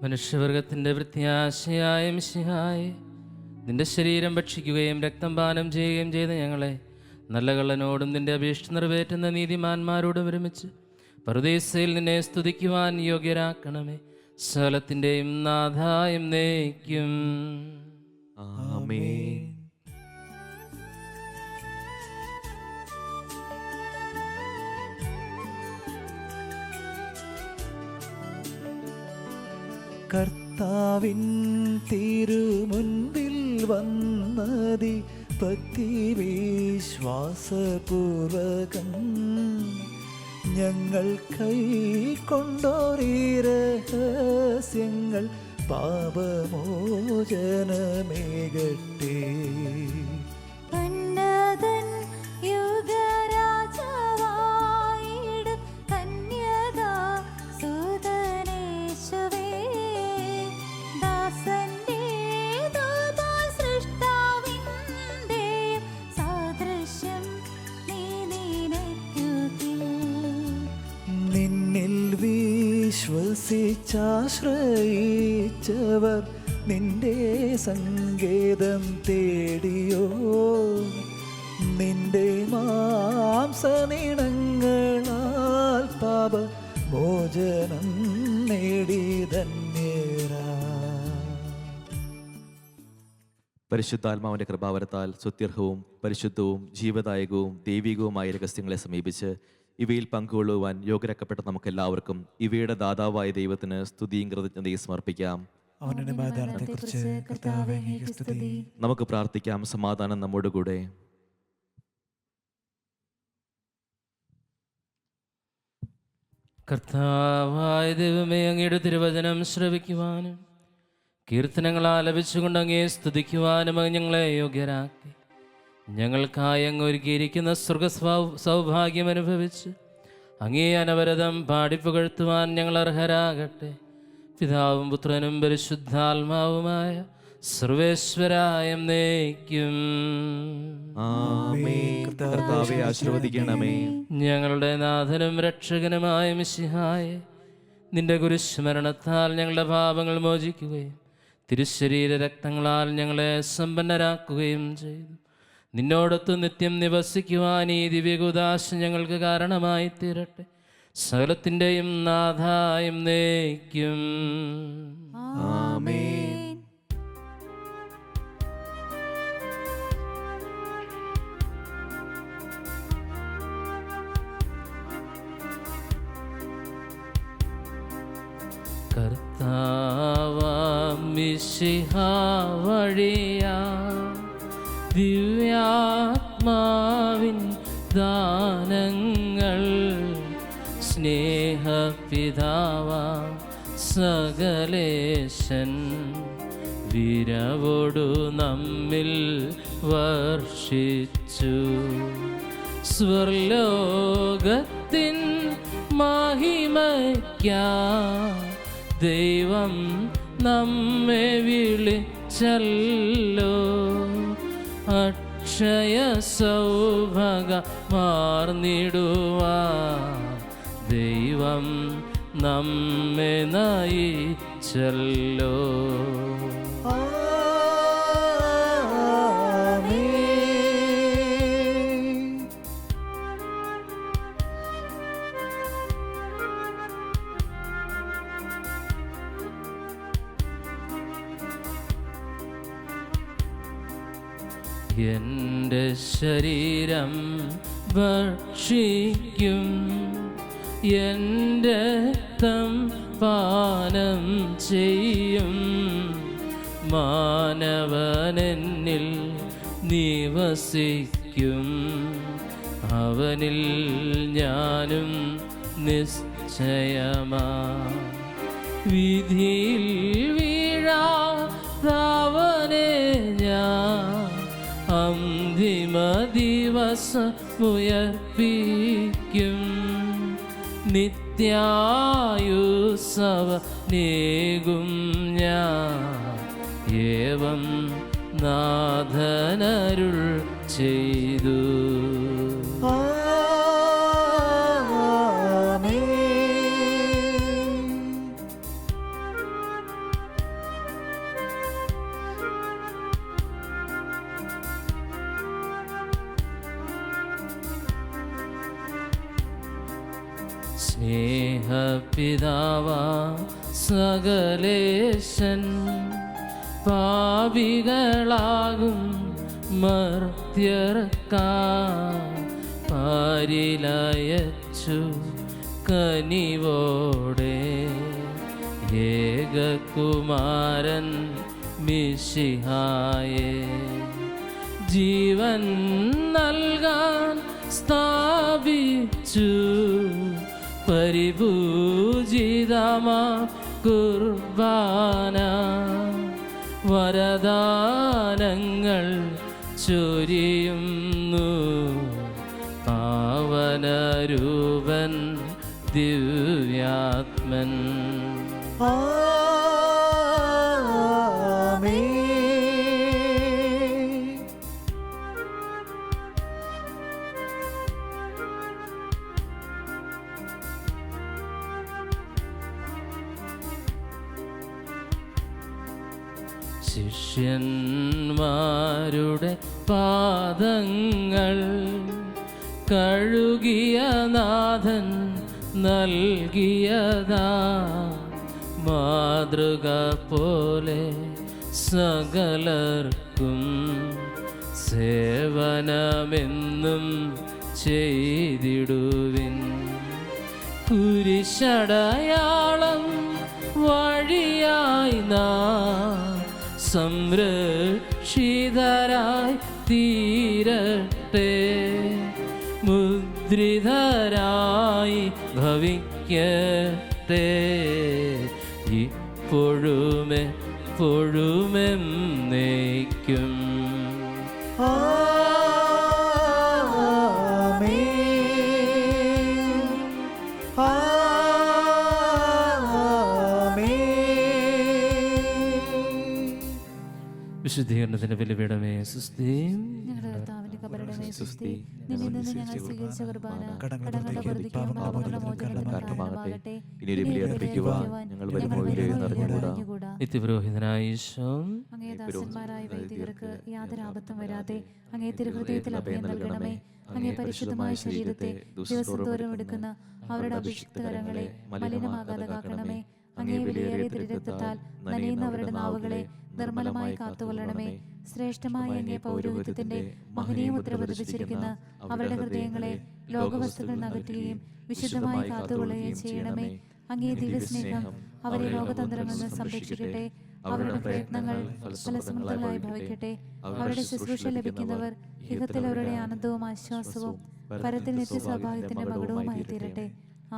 S2: മനുഷ്യവർഗത്തിൻ്റെ പ്രത്യാശയായ മിശിഹായെ, നിന്റെ ശരീരം ഭക്ഷിക്കുകയും രക്തം പാനം ചെയ്യുകയും ചെയ്ത ഞങ്ങളെ നല്ല കള്ളനോടും നിന്റെ അപേക്ഷ നിറവേറ്റുന്ന നീതിമാന്മാരോടും ഒരുമിച്ച് പറുദീസയിൽ നിന്നെ സ്തുതിക്കുവാൻ യോഗ്യരാക്കണമേ. സകലത്തിൻ്റെയും നാഥായം നയിക്കും.
S3: ആമേൻ.
S4: കർത്താവിൻ തിരുമുൻപിൽ വന്നതി ഭക്തി വിശ്വാസപൂർവകം ഞങ്ങൾ കൈക്കൊണ്ടോരീ രഹസ്യങ്ങൾ പാപമോചനമേകട്ടെ.
S5: ഉന്നതൻ യുഗരാജാവായിടും കന്യകാ സുതനേശുവേ, ദാസന്റെ ദൂതാൽ സൃഷ്ടാവിന്റെയും സാദൃശ്യം നീ നിനയ്ക്കുകിൽ.
S4: നിന്നിൽ വിശ്വസിച്ചാശ്രയിച്ചവർ നിന്റെ സങ്കേതം തേടിയോ, നിന്റെ മാംസനിണങ്ങളാൽ പാപ മോചനം നേടി ധന്യരാ.
S3: പരിശുദ്ധാത്മാവിന്റെ കൃപാവരത്താൽ സ്തുത്യർഹവും പരിശുദ്ധവും ജീവദായകവും ദൈവികവുമായ രഹസ്യങ്ങളെ സമീപിച്ച് ഇവയിൽ പങ്കുകൊള്ളുവാൻ യോഗ്യരാക്കപ്പെട്ട നമുക്കെല്ലാവർക്കും ഇവയുടെ ദാതാവായ ദൈവത്തിന് സ്തുതിയും കൃതജ്ഞതയും സമർപ്പിക്കാം.
S4: അവന്റെ മാതാനത്തെക്കുറിച്ച് കർത്താവേ അങ്ങേക്ക് സ്തുതി.
S3: നമുക്ക് പ്രാർത്ഥിക്കാം. സമാധാനം നമ്മോടുകൂടെ.
S2: കർത്താവായ ദൈവമേ, അങ്ങയുടെ തിരുവചനം ശ്രവിക്കുവാനും കീർത്തനങ്ങൾ ആലപിച്ചുകൊണ്ട് അങ്ങയെ സ്തുതിക്കുവാനും അങ്ങ് ഞങ്ങളെ യോഗ്യരാക്കി. ഞങ്ങൾക്കായി അങ്ങ് ഒരുക്കിയിരിക്കുന്ന സൗഭാഗ്യം അനുഭവിച്ച് അങ്ങേ അനവരതം പാടിപ്പുകഴ്ത്തുവാൻ ഞങ്ങൾ അർഹരാകട്ടെ. പിതാവും പുത്രനും പരിശുദ്ധാത്മാവുമായ സർവേശ്വരായ എന്നേക്കും.
S3: ആമേൻ. കർത്താവേ ആശീർവദിക്കണമേ.
S2: ഞങ്ങളുടെ നാഥനും രക്ഷകനുമായ മിശിഹായെ, നിന്റെ കുരിശുമരണത്താൽ ഞങ്ങളുടെ പാപങ്ങൾ മോചിക്കുകയും തിരുശരീര രക്തങ്ങളാൽ ഞങ്ങളെ സമ്പന്നരാക്കുകയും ചെയ്തു. നിന്നോടൊത്ത് നിത്യം നിവസിക്കുവാൻ ഈ ദിവ്യകുദാശ ഞങ്ങൾക്ക് കാരണമായി തീരട്ടെ. സകലത്തിൻ്റെയും നാഥായം നയിക്കും.
S3: ആമേൻ.
S2: കർത്താവാം മിശിഹാ വഴിയാ ദിവ്യാത്മാവിൻ ദാനങ്ങൾ സ്നേഹപിതാവാം സകലേശൻ വിരവോടു നമ്മിൽ വർഷിച്ചു. സ്വർലോകത്തിൻ മഹിമയ്ക്കാ ദൈവം നമ്മെ വിളിച്ചല്ലോ. അക്ഷയ സൗഭാഗ്യമാർന്നിടുവാ ദൈവം നമ്മെ നയിച്ചല്ലോ. എൻ്റെ ശരീരം ഭക്ഷിക്കും, എൻ്റെ രക്തം പാനം ചെയ്യും. മാനവനെന്നിൽ നിവസിക്കും, അവനിൽ ഞാനും നിശ്ചയമാ. വിധിയിൽ വീഴാതവനെ ഞാൻ അന്തിമ ദിവസമുയർപ്പിക്കും. നിത്യായുസ്സവനേകും ഞാൻ, ഏവം നാഥനരുൾ ചെയ്തു.
S4: ആമേൻ.
S2: സ്നേഹപിതാവാ സകലേശൻ പാപികളാകും മർത്യർക്കാ പാരിലയച്ചു കനിവോടെ ഏകകുമാരൻ മിശിഹായേ ജീവൻ നൽകാൻ സ്ഥാപിച്ചു പരിപൂജിതമാ കുർബാന വരദാനങ്ങൾ ചൊരിയുന്നു പാവനരൂപൻ ദിവ്യാത്മൻ. ശിഷ്യന്മാരുടെ പാദങ്ങൾ കഴുകിയ നാഥൻ നൽകിയതാ മാതൃക പോലെ സകലർക്കും സേവനമെന്നും ചെയ്തിടുവിൻ. കുരിശടയാളം വഴിയായി നാം സംരക്ഷിതരായി തീരട്ടെ മുദ്രിതരായി ഭവിക്കട്ടെ ഇപ്പോഴുമെപ്പോഴുമെന്നേക്കും. വിശുദ്ധീകരണത്തിന്റെ ബലിപീഠമേ സുസ്തി.
S5: ഞങ്ങളുടെ കർത്താവിന്റെ കബറിടമേ സുസ്തി. നിന്നിൽ നിന്ന് ഞങ്ങൾ സ്വീകരിച്ച കുർബാന കടങ്ങളുടെ പൊറുതിക്കും പാപങ്ങളുടെ മോചനത്തിനും കാരണമാകട്ടെ.
S3: ഇനി ഒരു ബലി അർപ്പിക്കുവാൻ ഞങ്ങൾ വരുമോ ഇല്ലയോ എന്നറിഞ്ഞുകൂടാ.
S2: നിത്യപുരോഹിതനായ ഈശോ
S5: അങ്ങേ ദാസന്മാരായ വൈദികർക്ക് യാതൊരു ആപത്തും വരാതെ അങ്ങേ തിരുഹൃദയത്തിൽ അഭയം നൽകണമേ. അങ്ങേ പരിശുദ്ധമായ ശരീരത്തെ ദിവസം തോറും എടുക്കുന്ന അവരുടെ അഭിഷിക്ത കരങ്ങളെ മലിനമാകാതെ കാക്കണമേ. അങ്ങേ വിലയേറിയ തിരുരക്തത്താൽ നനയുന്ന അവരുടെ നാവുകളെ നിർമ്മലമായി കാത്തുകൊള്ളണമേ. ശ്രേഷ്ഠമായ അങ്ങേ പൗരോഹിത്യത്തിന്റെ മഹനീയ മുദ്ര പതിപ്പിച്ചിരിക്കുന്ന അവരുടെ ഹൃദയങ്ങളെ ലോകവസ്തുക്കൾ നകറ്റുകയും വിശുദ്ധമായി കാത്തുകൊള്ളുകയും ചെയ്യണമേ. അങ്ങേ ദിവ്യസ്നേഹം അവരെ ലോകതന്ത്രങ്ങളിൽ നിന്ന് സംരക്ഷിക്കട്ടെ. അവരുടെ പ്രയത്നങ്ങൾ ഫലസമൃദ്ധങ്ങളായി ഭവിക്കട്ടെ. അവരുടെ ശുശ്രൂഷ ലഭിക്കുന്നവർ ഇഹത്തിൽ അവരുടെ ആനന്ദവും ആശ്വാസവും പരത്തിൽ നിത്യസൗഭാഗ്യത്തിന്റെ മകുടവുമായി തീരട്ടെ.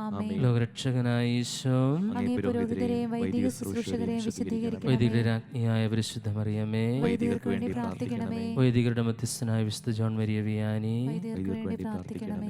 S5: ആമേൻ.
S2: ലോകരക്ഷകനായ ഈശോ
S5: അങ്ങേ പുരോഹിതരെയും വൈദിക ശുശ്രൂഷകരെയും വിശുദ്ധീകരിക്കണമേ.
S2: വൈദികരുടെ രാജ്ഞിയായ പരിശുദ്ധ മറിയമേ
S5: വൈദികർക്ക് വേണ്ടി പ്രാർത്ഥിക്കണമേ.
S2: വൈദികരുടെ മധ്യസ്ഥനായ വിശുദ്ധ ജോൺ മരിയ വിയാനി
S5: വൈദികർക്ക് വേണ്ടി പ്രാർത്ഥിക്കണമേ.